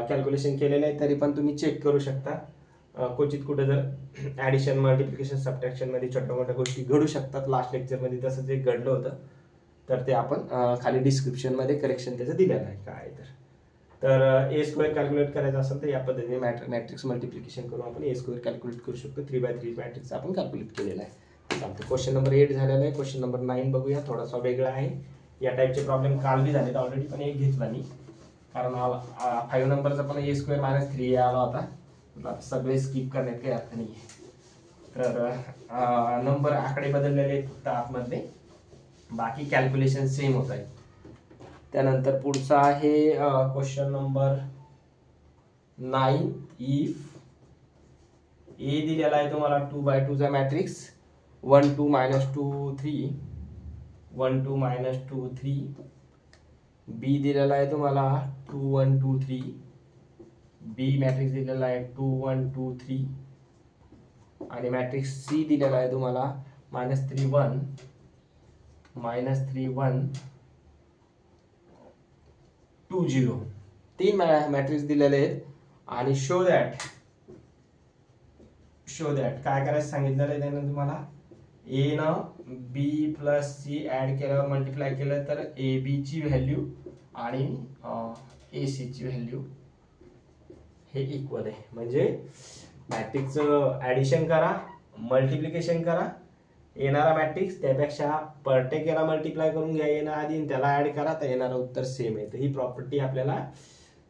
कॅल्क्युलेशन केलेलं आहे. तरी पण तुम्ही चेक करू शकता. क्वचित कुठे जर ऍडिशन मल्टिप्लिकेशन सबट्रॅक्शन मध्ये छोट्या मोठ्या गोष्टी घडू शकतात. लास्ट लेक्चर मध्ये तसं जे घडलं होतं तर ते आपण खाली डिस्क्रिप्शन मध्ये करेक्शन त्याचं दिलेलं आहे काय तर a² कॅल्क्युलेट करायचं असेल तर या पद्धतीने मॅट्रिक्स मल्टिप्लिकेशन करून आपण a² कॅल्क्युलेट करू शकतो. 3/3 मॅट्रिक्स आपण कॅल्क्युलेट केलेला आहे. चालतं. क्वेश्चन नंबर 8 झालेला आहे. क्वेश्चन नंबर 9 बघूया. थोडासा वेगळा आहे. या टाईपचे प्रॉब्लेम काल बी झालेत ऑलरेडी, पण एक घेतला मी कारण 5 नंबरचा पण a² - 3 आला होता. सगळे स्किप करण्यात काही अर्थ नाही आहे. तर नंबर आकडे बदललेले आहेत फक्त आतमधले, बाकी कॅल्क्युलेशन सेम होत आहे. त्यानंतर पुढचा आहे क्वेश्चन नंबर 9. इफ ए दिलेला आहे तुम्हाला 2/2 चा मॅट्रिक्स 1 2 -2 3 1 2 -2 3. बी दिलेला आहे तुम्हाला 2 1 2 3. बी मॅट्रिक्स दिलेला आहे 2 1 2 3 आणि मॅट्रिक्स सी दिलेला आहे तुम्हाला -3 1 -3 1 2 0. 3 मॅट्रिक्स दिलेले आहेत आणि शो दॅट काय करायचं सांगितलेलं आहे त्यानं तुम्हाला. ए न बी + सी ऍड केल्यावर मल्टिप्लाय केलं तर ए बी ची व्हॅल्यू आणि ए सी ची व्हॅल्यू हे इक्वल आहे. म्हणजे मॅट्रिक्सचं ऍडिशन करा, मल्टिप्लिकेशन करा, येणारा मॅट्रिक्स त्यापेक्षा पर्टिक्युलर मल्टिप्लाय करून घ्या येणं आधी आणि त्याला ऍड करा तर येणारं उत्तर सेम आहे. तर ही प्रॉपर्टी आपल्याला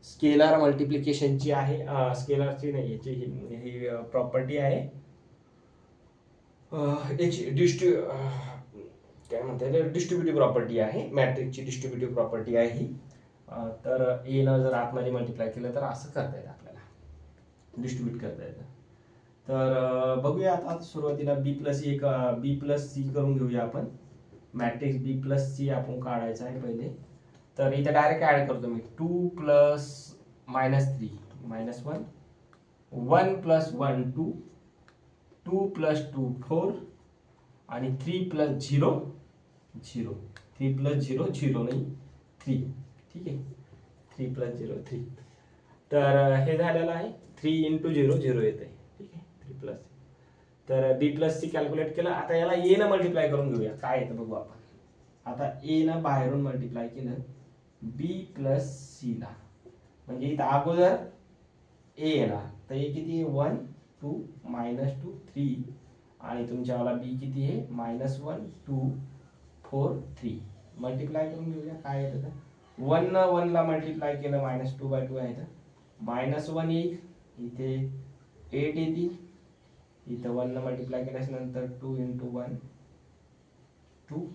स्केलर मल्टिप्लिकेशनची आहे. स्केलरची नाही, याची ही प्रॉपर्टी आहे. याची काय म्हणतात डिस्ट्रीब्युटिव्ह प्रॉपर्टी आहे. मॅट्रिक्सची डिस्ट्रीब्युटिव्ह प्रॉपर्टी आहे ही. तर ए न जर आतमध्ये मल्टिप्लाय केलं तर असं करता येतं आपल्याला, डिस्ट्रीब्यूट करता येतं. तर बघूया आता सुरुवातीला बी प्लस सी करून घेऊया आपण. मॅट्रिक्स बी प्लस सी आपण काढायचा आहे पहिले. तर इथे डायरेक्ट ऍड करतो मी. 2 प्लस -3 -1, 1 प्लस 1 2, 2 प्लस 2 4 आणि 3 प्लस 0 0. 3 प्लस 0 0 नाही 3. ठीक आहे, 3 प्लस 0 3. तर हे झालेलं आहे. 3 × 0 0 येते. ठीक आहे, 3 प्लस. तर बी प्लस सी कॅल्क्युलेट केलं. आता याला ए न मल्टिप्लाय करून घेऊया. काय येतं बघू आपण. आता ए न बाहेरून मल्टिप्लाय केलं बी प्लस सी ला, म्हणजे इथं अगोदर ए येणार. तर ए किती आहे 1 2 -2 3 आणि तुमच्यावाला बी किती आहे -1 2 4 3. मल्टिप्लाय करून घेऊया. काय येतं तर 1 न 1 ला मल्टिप्लाय केलं -2/2 आहे. तर -1 येईल, इथे 8 येतील. इथं 1 न मल्टिप्लाय केल्यानंतर 2 × 1 2,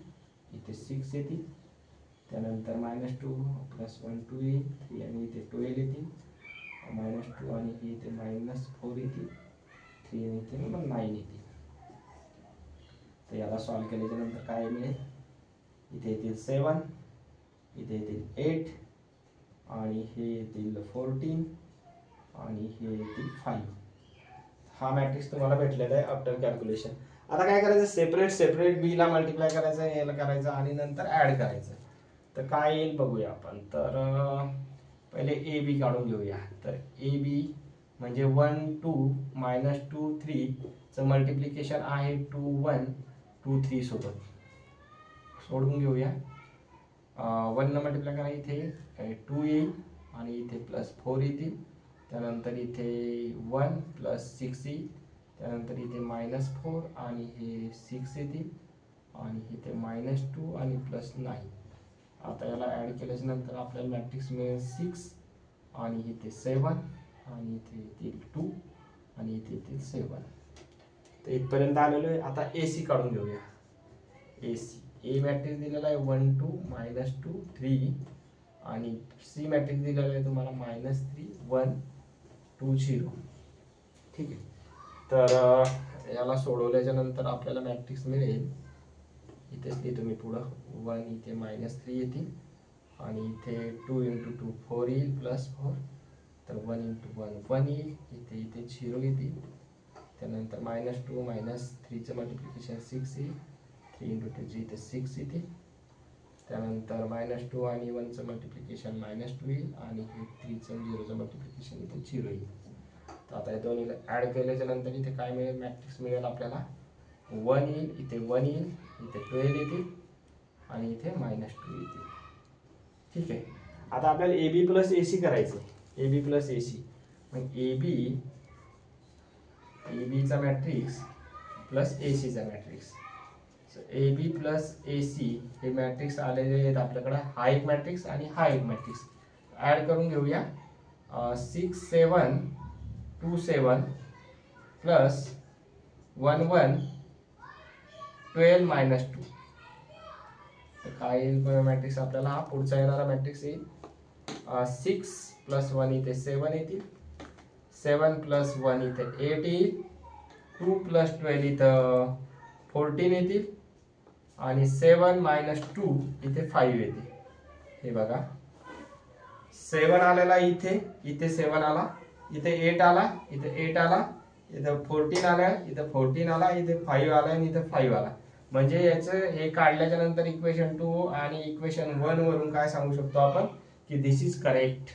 इथे 6 येतील. त्यानंतर -2 + 1 2 येईल, 3 आणि इथे 12 येतील. -2 आणि इथे -4 येतील, 3 आणि इथे मग 9 येतील. तर याला सॉल्व केल्याच्या नंतर काय मिळेल, इथे येतील 7, इथे येतील 8 आणि हे येतील 14 आणि हे येतील 5. हा मॅट्रिक्स तुम्हाला भेटलेला आहे आफ्टर कॅल्क्युलेशन. आता काय करायचं, सेपरेट बी ला मल्टिप्लाय करायचं, याला करायचं आणि नंतर ऍड करायचं. तर काय येईल बघूया आपण. तर पहिले ए बी काढून घेऊया. तर ए बी म्हणजे 1 2 -2 3 चं मल्टिप्लिकेशन आहे 2 1 2 3 सोबत. सोडून घेऊया. 1 न मल्टिप्लाय करा, इथे 2 येईल आणि इथे +4 येतील. त्यानंतर इथे 1 + 6 येईल. त्यानंतर इथे -4 आणि हे 6 येतील आणि इथे -2 आणि +9. आता याला ऍड केल्याच्या नंतर आपल्याला मॅट्रिक्स मिळेल 6 आणि इथे 7 आणि इथे येतील 2 आणि इथे येतील 7. तर इथपर्यंत आलेलो आहे. आता AC काढून घेऊया. ए मॅट्रिक्स दिलेला आहे 1 2 -2 3 आणि सी मॅट्रिक्स दिलेला आहे तुम्हाला -3 1 2 0. ठीक आहे. तर याला सोडवल्याच्या नंतर आपल्याला मॅट्रिक्स मिळेल, इथेच लिहितो मी पुढं, 1 इथे -3 येतील आणि इथे 2 × 2 4 येईल +4. तर 1 × 1 1 येईल, इथे 0 येतील. त्यानंतर -2 -3चं मल्टिप्लिकेशन 6 येईल, 3 × 2 इथे 6 येतील. त्यानंतर -2 आणि 1चं मल्टिप्लिकेशन -2 येईल आणि हे 3चं 0चं मल्टिप्लिकेशन इथे 0 येईल. तर आता हे दोन्हीला ऍड केल्याच्या नंतर इथे काय मिळेल, मॅट्रिक्स मिळेल आपल्याला 1 येईल, इथे 1 येईल, इथे 12 येतील आणि इथे -2 येतील. ठीक आहे. आता आपल्याला AB + AC करायचं. AB + AC मग ABचा मॅट्रिक्स प्लस ACचा मॅट्रिक्स. AB + AC हे मॅट्रिक्स आलेले आहेत आपल्याकडे. हा एक मॅट्रिक्स आणि हा एक मॅट्रिक्स ऍड करून घेऊया. 6 7 2 7 प्लस 1 1 12 -2. तर काय येईल मॅट्रिक्स आपल्याला, हा पुढचा येणारा मॅट्रिक्स येईल. 6 + 1 इथे 7 येतील, 7 + 1 इथे 8 येईल, 2 + 12 इथं 14 येतील आणि 7 - 2 इथे 5 येतील. हे बघा 7 आलेला इथे 7 आला, इथे 8 आला, इथे 8 आला, इथं 14 आला, इथं 14 आला, इथे 5 आला आणि इथं 5 आला. म्हणजे याचं हे काढल्याच्या नंतर इक्वेशन 2 आणि इक्वेशन 1 वरून काय सांगू शकतो आपण की दिस इज करेक्ट.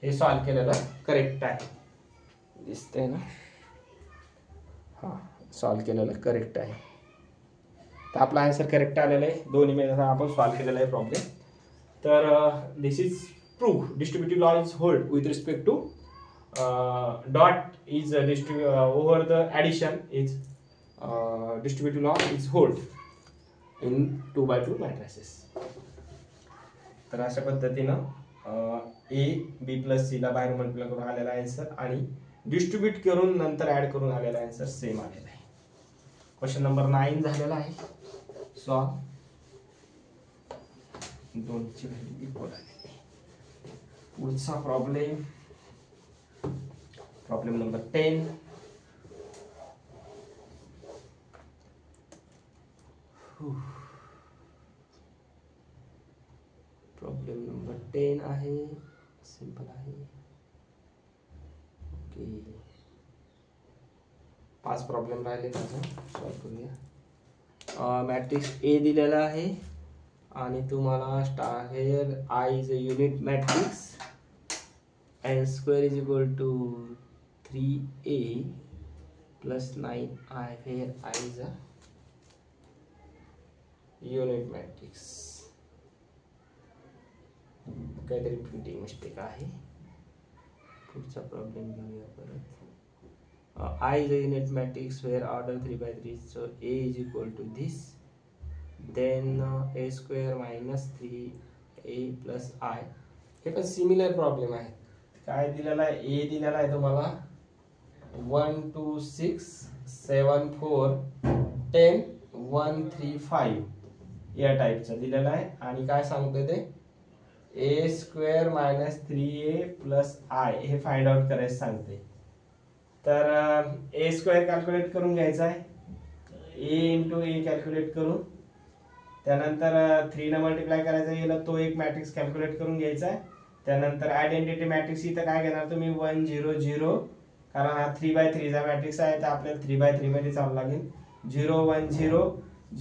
हे सॉल्व केलेलं करेक्ट आहे. दिसतंय ना, हा सॉल्व केलेलं करेक्ट आहे. तर आपला आन्सर करेक्ट आलेला आहे. दोन्ही मिळून आपण सॉल्व केलेला आहे प्रॉब्लेम. तर this is proof distributive law is hold with respect to dot is over the addition is distributive law is hold in 2x2 matrices. तर अशा पद्धतीनं A B + C ला बाहेर मल्टिप्लाय करून आलेला आन्सर आणि डिस्ट्रीब्यूट करून नंतर ऍड करून आलेला आन्सर सेम आलेला आहे. क्वेश्चन नंबर 9 झालेला आहे सॉल्व. दोनची व्हॅल्यू इक्वल आहे. पुढचा प्रॉब्लेम नंबर 10. प्रॉब्लेम नंबर 10 आहे, सिंपल आहे. ओके, 5 प्रॉब्लेम राहिले माझं, सॉल्व करूया. मॅट्रिक्स ए दिलेला आहे आणि तुम्हाला star here I is a unit matrix n square is equal to 3a plus 9i. Here I is a unit matrix. काहीतरी प्रिंटिंग मिस्टेक आहे. पुढचा प्रॉब्लेम घेऊया परत. I is a unit matrix where order 3 by 3, so A is equal to this, then A square minus 3a plus I. हे पण similar problem आहे. काय दिलेला आहे? A दिलेला आहे तुम्हाला 1 2 6 7 4 10 1 3 5 या टाईपचा दिलेला आहे. आणि काय सांगतोय ते A square minus 3a plus I हे फाइंड आउट करायचं सांगते. तर ए स्क्वेअर कॅल्क्युलेट करून घ्यायचा आहे. ए इंटू ए कॅल्क्युलेट करून त्यानंतर 3 ने मल्टिप्लाय करायचा याला, तो एक मॅट्रिक्स कॅल्क्युलेट करून घ्यायचा आहे. त्यानंतर आयडेंटिटी मॅट्रिक्स इथं काय घेणार तुम्ही 1 0 0, कारण हा 3 by 3 चा मॅट्रिक्स आहे तर आपल्याला 3 by 3 मध्ये चालू लागेल. 0 1 0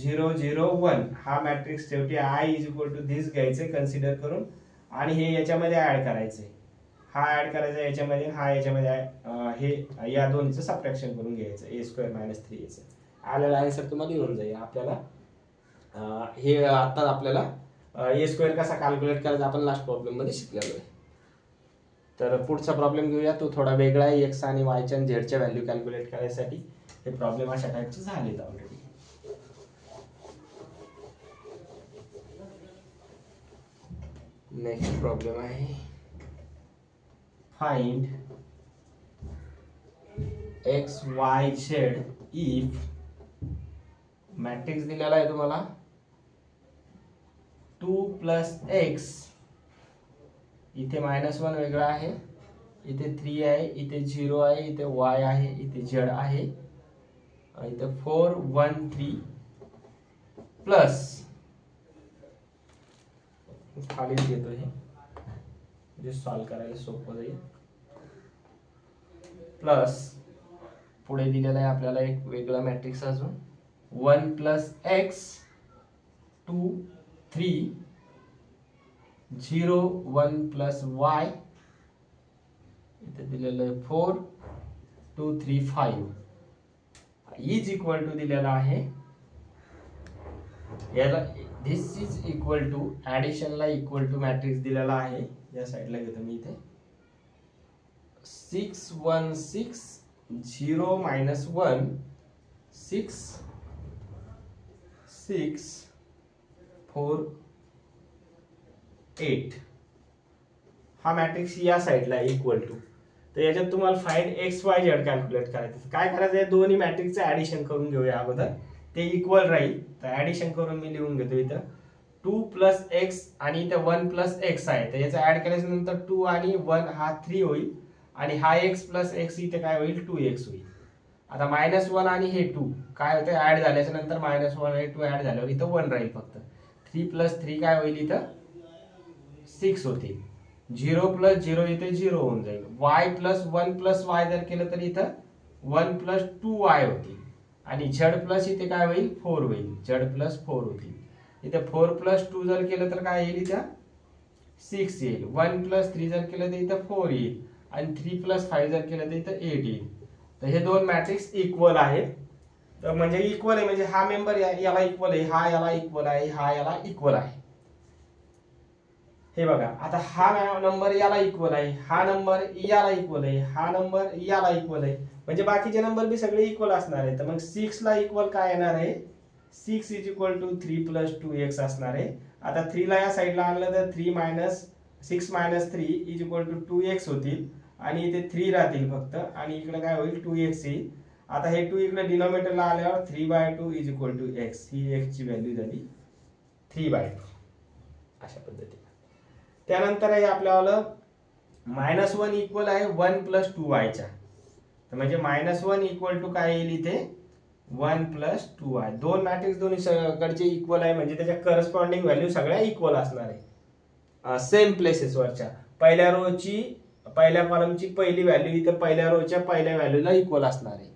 0 0 1 हा मॅट्रिक्स शेवटी I is equal to this घ्यायचे कन्सिडर करून आणि हे याच्यामध्ये ऍड करायचे. हा ऍड करायचा याच्यामध्ये, हा याच्यामध्ये हे या दोन्हीचं सबट्रॅक्शन करून घ्यायचं. ए स्क्वेअर मायनस 3a आलेला आन्सर तुम्हाला येऊन जाईल. आपल्याला हे आता आपल्याला ए स्क्वेअर कसा कॅल्क्युलेट करायचा आपण लास्ट प्रॉब्लेम मध्ये शिकलेलो आहे. तर पुढचा प्रॉब्लेम घेऊया. तो थोडा वेगळा आहे. एक्स आणि वायच्या आणि झेडच्या व्हॅल्यू कॅल्क्युलेट करायसाठी. हे प्रॉब्लेम अशा टाईपचे झालेत ऑलरेडी. नेक्स्ट प्रॉब्लेम आहे find x y z if matrix दिलेला आहे तुम्हाला 2 plus x, इथे -1 वेगळा आहे, इथे 3 आहे, इथे 0 आहे, इथे y आहे, इथे z आहे, इथे 4 1 3 प्लस खाली घेतो हे जे सॉल्व करायला सोपं जाईल. प्लस पुढे दिलेला आहे आपल्याला एक वेगळा मॅट्रिक्स अजून 1 plus x 2 3 0 1 plus y, इथे दिलेलं आहे 4 2 3 5 इज इक्वल टू दिलेला आहे. याला दिस इज इक्वल टू ऍडिशनला इक्वल टू मॅट्रिक्स दिलेला आहे. या साइडला घेतो मी इथे 6 1 6 0 minus 1 6 6 4 8 हा मॅट्रिक्स या साइडला इक्वल टू. तर याच्यात तुम्हाला find x Y Z calculate करायचं. काय करायचं आहे दोन्ही मॅट्रिक्सचं ऍडिशन करून घेऊया अगोदर, ते इक्वल राहील. तर ऍडिशन करून मी लिहून घेतो इथं 2 plus x आणि इथे 1 plus x आहे. तर याचं ऍड केल्याच्या नंतर 2 आणि 1 हा 3 होईल आणि हा x plus x इथे काय होईल 2x होईल. आता -1 आणि हे 2 काय होते ऍड झाल्याच्या नंतर -1 आणि 2 ऍड झाल्यावर इथं 1 राहील फक्त. 3 plus 3 काय होईल इथं 6 होतील. 0 plus 0 इथे 0 होऊन जाईल. y plus 1 plus y जर केलं तर इथं 1 plus 2y होतील आणि z plus इथे काय होईल 4 होईल. z plus 4 होतील. इथे 4 plus 2 जर केलं तर काय येईल इथं 6 येईल. 1 plus 3 जर केलं तर इथं 4 येईल आणि 3 plus 5 जर केलं तर इथं 8 येईल. तर हे दोन मॅट्रिक्स इक्वल आहेत. तर म्हणजे इक्वल आहे म्हणजे हा मेंबर याला इक्वल आहे, हा याला इक्वल आहे, हा याला इक्वल आहे. हे बघा आता हा नंबर याला इक्वल आहे, हा नंबर याला इक्वल आहे, हा नंबर याला इक्वल आहे, म्हणजे बाकीचे नंबर बी सगळे इक्वल असणार आहे. तर मग 6 ला इक्वल काय येणार आहे 6 is equal to 3 plus 2x असणार आहे. आता 3 ला या साईडला आणलं तर 3 minus 6 minus 3 is equal to 2x होतील आणि इथे 3 राहतील फक्त आणि इकडे काय होईल 2x येईल. आता हे 2 इकडे डिनॉमिनेटरला आल्यावर 3/2 इज इक्वल टू x, ही x ची व्हॅल्यू झाली 3/2 अशा पद्धतीने. त्यानंतर आहे आपल्याला -1 इक्वल आहे 1 प्लस 2y च्या. तर म्हणजे -1 इक्वल टू काय येईल इथे 1 + 2y. दोन मॅट्रिक्स दोन्हीकडचे इक्वल आहे म्हणजे त्याच्या करस्पॉन्डिंग व्हॅल्यू सगळ्या इक्वल असणार आहे सेम प्लेसेसवरच्या. पहिल्या रोची पहिल्या कॉलमची पहिली व्हॅल्यू इथं पहिल्या रोच्या पहिल्या व्हॅल्यूला इक्वल असणार आहे.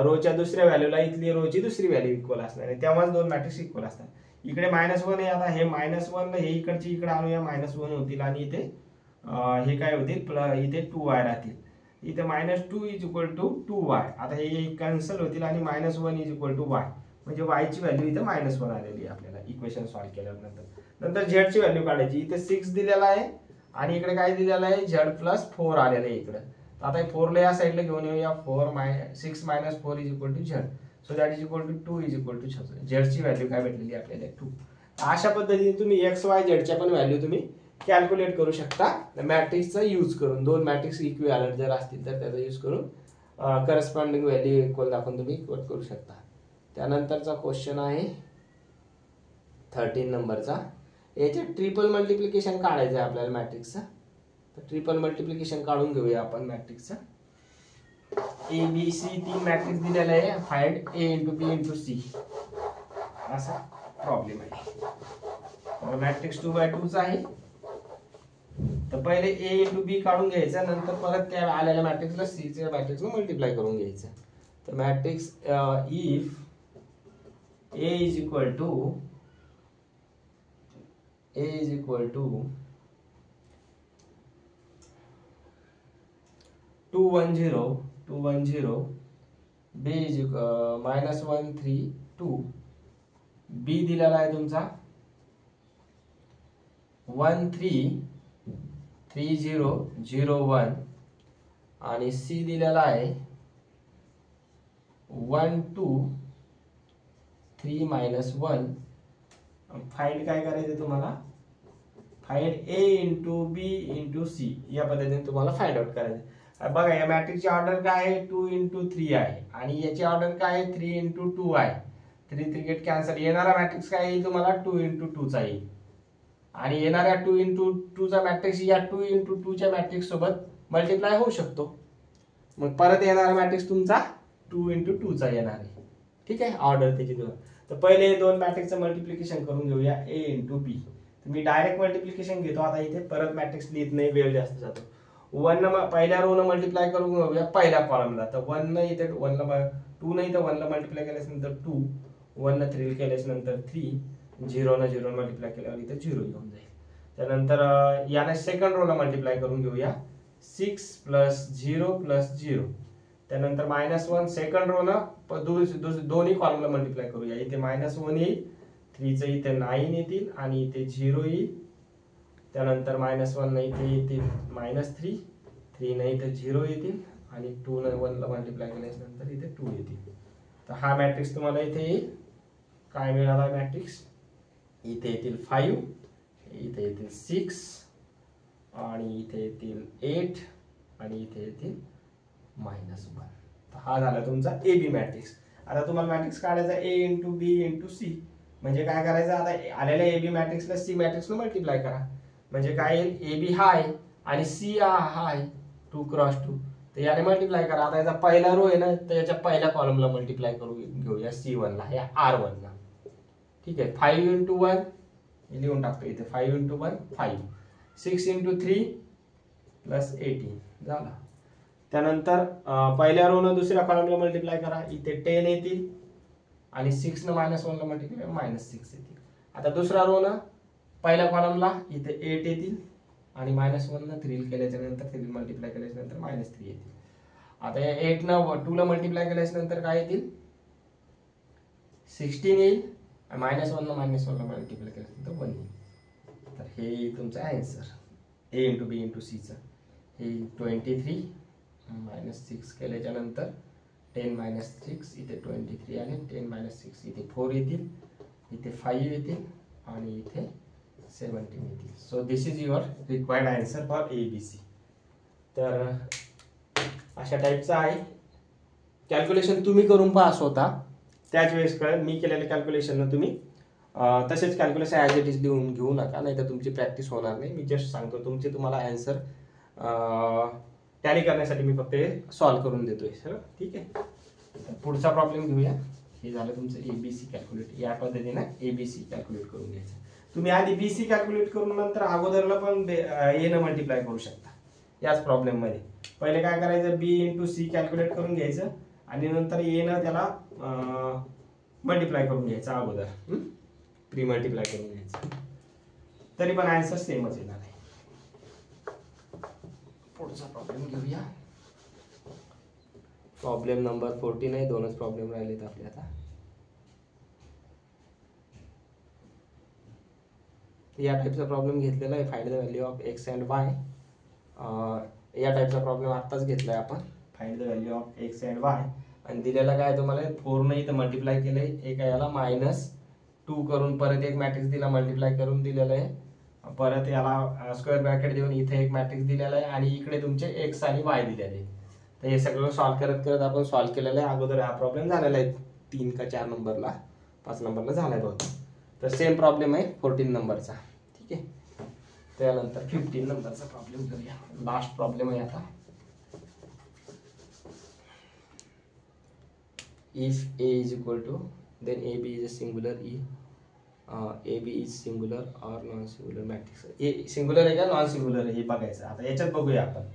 रोच्या दुसऱ्या व्हॅल्यूला इथली रोची दुसरी व्हॅल्यू इक्वल असणार आहे. तेव्हाच दोन मॅट्रिक्स इक्वल असतात. इकडे -1 आहे. आता हे -1 हे इकडचे इकडे आणूया -1 होतील आणि इथे हे काय होतील इथे 2y राहतील. इथे -2 = 2y. आता हे कॅन्सल होतील आणि -1 = y म्हणजे y ची व्हॅल्यू इथे -1 आलेली आहे आपल्याला इक्वेशन सॉल्व्ह केल्यानंतर. नंतर z ची व्हॅल्यू काढायची. इथे 6 दिलेला आहे आणि इकडे काय दिलेलं आहे z + 4 आलेलं आहे इकडे. आता हे 4 ला या साईडला घेऊन येऊया. 6 - 4 = z. So that is equal to 2 = 6. z ची व्हॅल्यू काय भेटलेली आपल्याला 2. अशा पद्धतीने तुम्ही x y z च्या पण व्हॅल्यू तुम्ही कॅल्क्युलेट करू शकता मॅट्रिक्सचा यूज करून. दोन मॅट्रिक्स इक्विव्हॅलंट जर असतील तर त्याचा यूज करून करस्पॉन्डिंग व्हॅल्यू इक्वल दाखवून तुम्ही इक्वेट करू शकता. त्यानंतरचा क्वेश्चन आहे 13 नंबरचा. याचे ट्रिपल मल्टिप्लिकेशन काढायचं आहे आपल्याला मॅट्रिक्सचं. तर ट्रिपल मल्टिप्लिकेशन काढून घेऊया आपण मॅट्रिक्सचं. ए बी सी 3 मॅट्रिक्स दिलेला आहे. फाइंड a × b × c असा प्रॉब्लेम आहे. मॅट्रिक्स 2x2 चा आहे. तर पहिले a × b काढून घ्यायचं नंतर परत त्या आलेल्या मॅट्रिक्सला c च्या मॅट्रिक्सला मल्टिप्लाय करून घ्यायचं. तर matrix if a is equal to 2 1 0 2 1 0 b is -1 3 2. b दिलेला आहे तुमचा 1 3 3 0 0 1 आणि c दिलेला आहे 1 2 3 -1. फाइंड काय करायचं तुम्हाला फाइंड a × b × c या पद्धतीने तुम्हाला फाइंड आउट करायचं. बघा या मॅट्रिक्सची ऑर्डर काय आहे 2 × 3 आहे आणि याची ऑर्डर काय आहे 3 × 2 आहे. 3 3 गेट कॅन्सल. येणारा मॅट्रिक्स काय येईल तुम्हाला 2 × 2 चा येईल आणि येणाऱ्या 2 × 2 चा मॅट्रिक्स या 2 × 2 च्या मॅट्रिक्स सोबत मल्टिप्लाय होऊ शकतो. मग परत येणारा मॅट्रिक्स तुमचा 2 × 2 चा येणार आहे. ठीक आहे ऑर्डर त्याची दोन. तर पहिले दोन मॅट्रिक्सचं मल्टिप्लिकेशन करून घेऊया a × b. Me direct multiplication घेतो. आता इथे परत मॅट्रिक्स लिहित नाही वेळ जास्त जातो. 1 न पहिल्या रो न मल्टिप्लाय करून घेऊया पहिल्या कॉलमला. तर 1 न इथे 1 ला 2 न इथे 1 ला मल्टिप्लाय केल्यानंतर 2 1 न 3 केल्यानंतर 3 0 न 0 मल्टिप्लाय केल्यावर इथे 0 येऊन जाईल. त्यानंतर याने सेकंड रो ला मल्टिप्लाय करून घेऊया 6 + 0 + 0. त्यानंतर -1 सेकंड रो ना दोन्ही कॉलमला मल्टिप्लाय करूया. इथे -1 येईल 3 चे इथे 9 येतील आणि इथे 0 येईल. त्यानंतर -1 ना इथे येतील -3 3 ना इथे 0 येतील आणि 2 न 1 ला मल्टिप्लाय केल्यानंतर इथे 2 येतील. तर हा मॅट्रिक्स तुम्हाला इथे येईल. काय मिळाला मॅट्रिक्स इथे येतील 5 इथे येतील 6 आणि इथे येतील 8 आणि इथे येतील -1. हा झाला तुमचा ए बी मॅट्रिक्स. आता तुम्हाला मॅट्रिक्स काढायचा a × b × c. म्हणजे काय करायचं आता आलेल्या ए बी मॅट्रिक्सला सी मॅट्रिक्सला मल्टिप्लाय करा. म्हणजे काय येईल ए बी हा आहे आणि सी हा आहे 2 × 2. तर याने मल्टिप्लाय करा. आता याचा पहिला रो आहे ना तर याच्या पहिल्या कॉलमला मल्टिप्लाय करून घेऊया C1 ला या R1 ला. ठीक आहे 5 × 1 लिहून टाकतो इथे 5 × 1 5 6 × 3 + 18 झाला. त्यानंतर पहिल्या रो न दुसऱ्या कॉलमला मल्टिप्लाय करा. इथे 10 येतील आणि 6 न -1 ला मल्टिप्लाय -6 येतील. आता दुसरा रो न पहिल्या कॉलमला इथे 8 येतील आणि -1 न 3 केल्याच्या नंतर 3 मल्टिप्लाय केल्याच्या नंतर -3 येतील. आता या 8 न 2 ला मल्टिप्लाय केल्याच्या नंतर काय येतील 16 येईल आणि -1 न -1 ला मल्टिप्लाय केल्याच्या नंतर 1 येईल. तर हे तुमचा आन्सर a × b × c चं हे 23 -6 केल्याच्या नंतर 10 - 6 इथे 23 आले 10 - 6 इथे 4 येतील इथे 5 येतील आणि इथे 17 येतील. So this is your required answer for ABC. तर अशा टाईपचा आहे. कॅल्क्युलेशन तुम्ही करून पहा स्वतः. त्याच वेळेस कळेल मी केलेल्या कॅल्क्युलेशन तुम्ही तसेच कॅल्क्युलेशन ॲज इट इज लिहून घेऊ नका नाही तर तुमची प्रॅक्टिस होणार नाही. मी जस्ट सांगतो तुमचे तुम्हाला आन्सर टॅली करण्यासाठी मी फक्त सॉल्व्ह करून देतोय सर. ठीक आहे. तर पुढचा प्रॉब्लेम घेऊया. हे झालं तुमचं ABC कॅल्क्युलेट. या पद्धतीने ABC कॅल्क्युलेट करून घ्यायचं. तुम्ही आधी BC कॅल्क्युलेट करून नंतर अगोदरला पण A न मल्टिप्लाय करू शकता. याच प्रॉब्लेम मध्ये पहिले काय करायचं, B इंटू C कॅल्क्युलेट करून घ्यायचं आणि नंतर A न त्याला मल्टिप्लाय करून घ्यायचं अगोदर, प्री मल्टिप्लाय करून घ्यायचं. तरी पण आन्सर सेमच येणार आहे. पुढचा प्रॉब्लेम घेऊया. प्रॉब्लेम नंबर 14 आहे. दोनच प्रॉब्लेम राहिलेत आपले आता. या टाईपचा प्रॉब्लेम घेतलेला आहे, find the value of x and Y. या टाईपचा प्रॉब्लेम आत्ताच घेतलाय आपण, find the value of x and Y. आणि दिलेला काय तुम्हाला 4 ने इथं मल्टिप्लाय केलंय, एका याला -2 करून परत एक मॅट्रिक्स दिला, मल्टिप्लाय करून दिलेलं आहे, परत याला स्क्वेअर ब्रॅकेट देऊन इथे एक मॅट्रिक्स दिलेला आहे आणि इकडे तुमचे एक्स आणि वाय दिलेले आहे. तर हे सगळं सॉल्व्ह करत करत आपण सॉल्व्ह केलेलं आहे. अगोदर हा प्रॉब्लेम झालेला आहे 3 का 4 नंबरला, 5 नंबरला झालाय बहुत. तर सेम प्रॉब्लेम आहे 14 नंबरचा. ठीक आहे. त्यानंतर 15 नंबरचा प्रॉब्लेम करूया. लास्ट प्रॉब्लेम आहे आता. If A is equal to, then AB is a singular, AB is singular or non-singular matrix. A singular आहे का नॉन सिंगुलर आहे हे बघायचं. आता याच्यात बघूया आपण.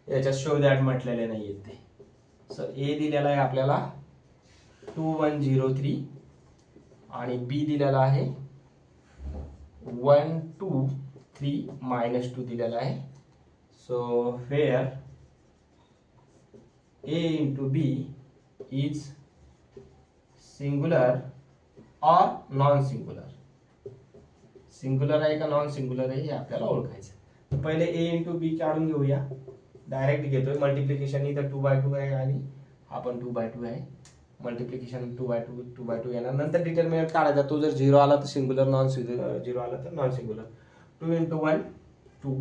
याच्यात शो दॅट म्हटलेले नाहीये ते. सो A दिलेला आहे आपल्याला 2103 आणि B दिलेला आहे 123 -2 दिलेला आहे. So wear A into B is singular और नॉन सिंगुलर. सिंगुलर आहे का नॉन सिंगुलर आहे हे आपल्याला ओळखायचं. पहिले A इंटू बी काढून घेऊया. डायरेक्ट घेतोय. मल्टिप्लिकेशन इथं 2/2 आहे आणि हा पण 2/2 आहे. मल्टिप्लिकेशन 2/2 येणार. नंतर डिटर्मिनंट काढायचा. तो जर 0 आला तर सिंगुलर, नॉन सिंगुलर, 0 आला तर non singular. 2 into 1 2,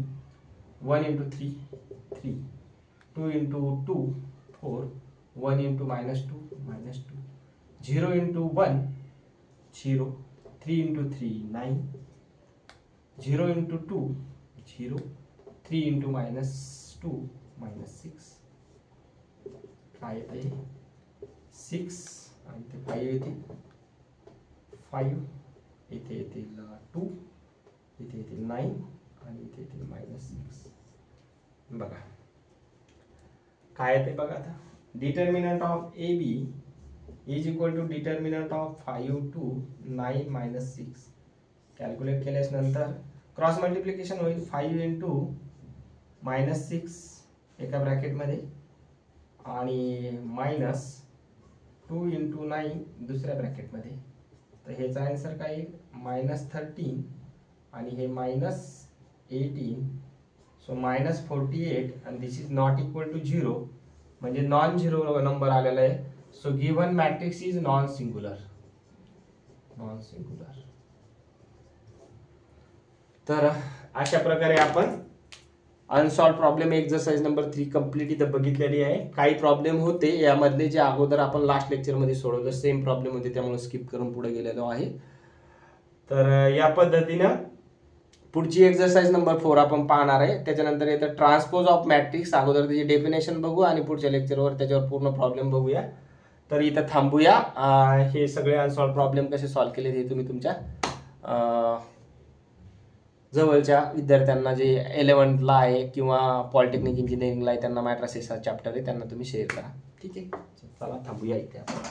1 into 3 3, 2 into 2 4, 1 into -2 -2, 0 into 1 0, 3 into 3 9, 0 into 2 0, 3 into -2 -6. काय येते 6 आणि ते 5 येते. 5 इथे येतील 2, इथे येतील 9 आणि इथे येतील -6. बघा काय येते बघा. आता determinant of AB is equal to determinant of 5 to 9 - 6. Calculate केल्यास नंतर क्रॉस मल्टिप्लिकेशन होईल. 5 into -6 एका ब्रॅकेटमध्ये आणि -2 into 9 दुसऱ्या ब्रॅकेटमध्ये. तर ह्याचा आन्सर काय येईल -13 आणि हे -18. सो -48 आणि this is not equal to 0 म्हणजे नॉन झिरो नंबर आलेला आहे. So given matrix is non singular. Non singular. तर अशा प्रकारे आपण unsolved problem exercise number 3 complete इथं बघितलेली आहे. काही प्रॉब्लेम होते यामधले जे अगोदर आपण लास्ट लेक्चर मध्ये सोडवलं, सेम प्रॉब्लेम होते त्यामुळे स्किप करून पुढे गेलेलो आहे. तर या पद्धतीनं पुढची एक्सरसाइज नंबर 4 आपण पाहणार आहे. त्याच्यानंतर येतं ट्रान्सपोज ऑफ मॅट्रिक्स. अगोदर त्याची डेफिनेशन बघू आणि पुढच्या लेक्चरवर त्याच्यावर पूर्ण प्रॉब्लेम बघूया. तर इथं थांबूया. हे सगळे अनसॉल्व प्रॉब्लेम कसे सॉल्व्ह केले हे तुम्ही तुमच्या जवळच्या विद्यार्थ्यांना जे 11th आहे किंवा पॉलिटेक्निक इंजिनिअरिंगला आहे त्यांना मॅट्रिसेस हा चॅप्टर आहे त्यांना तुम्ही शेअर करा. ठीक आहे. चला थांबूया इथे आपण.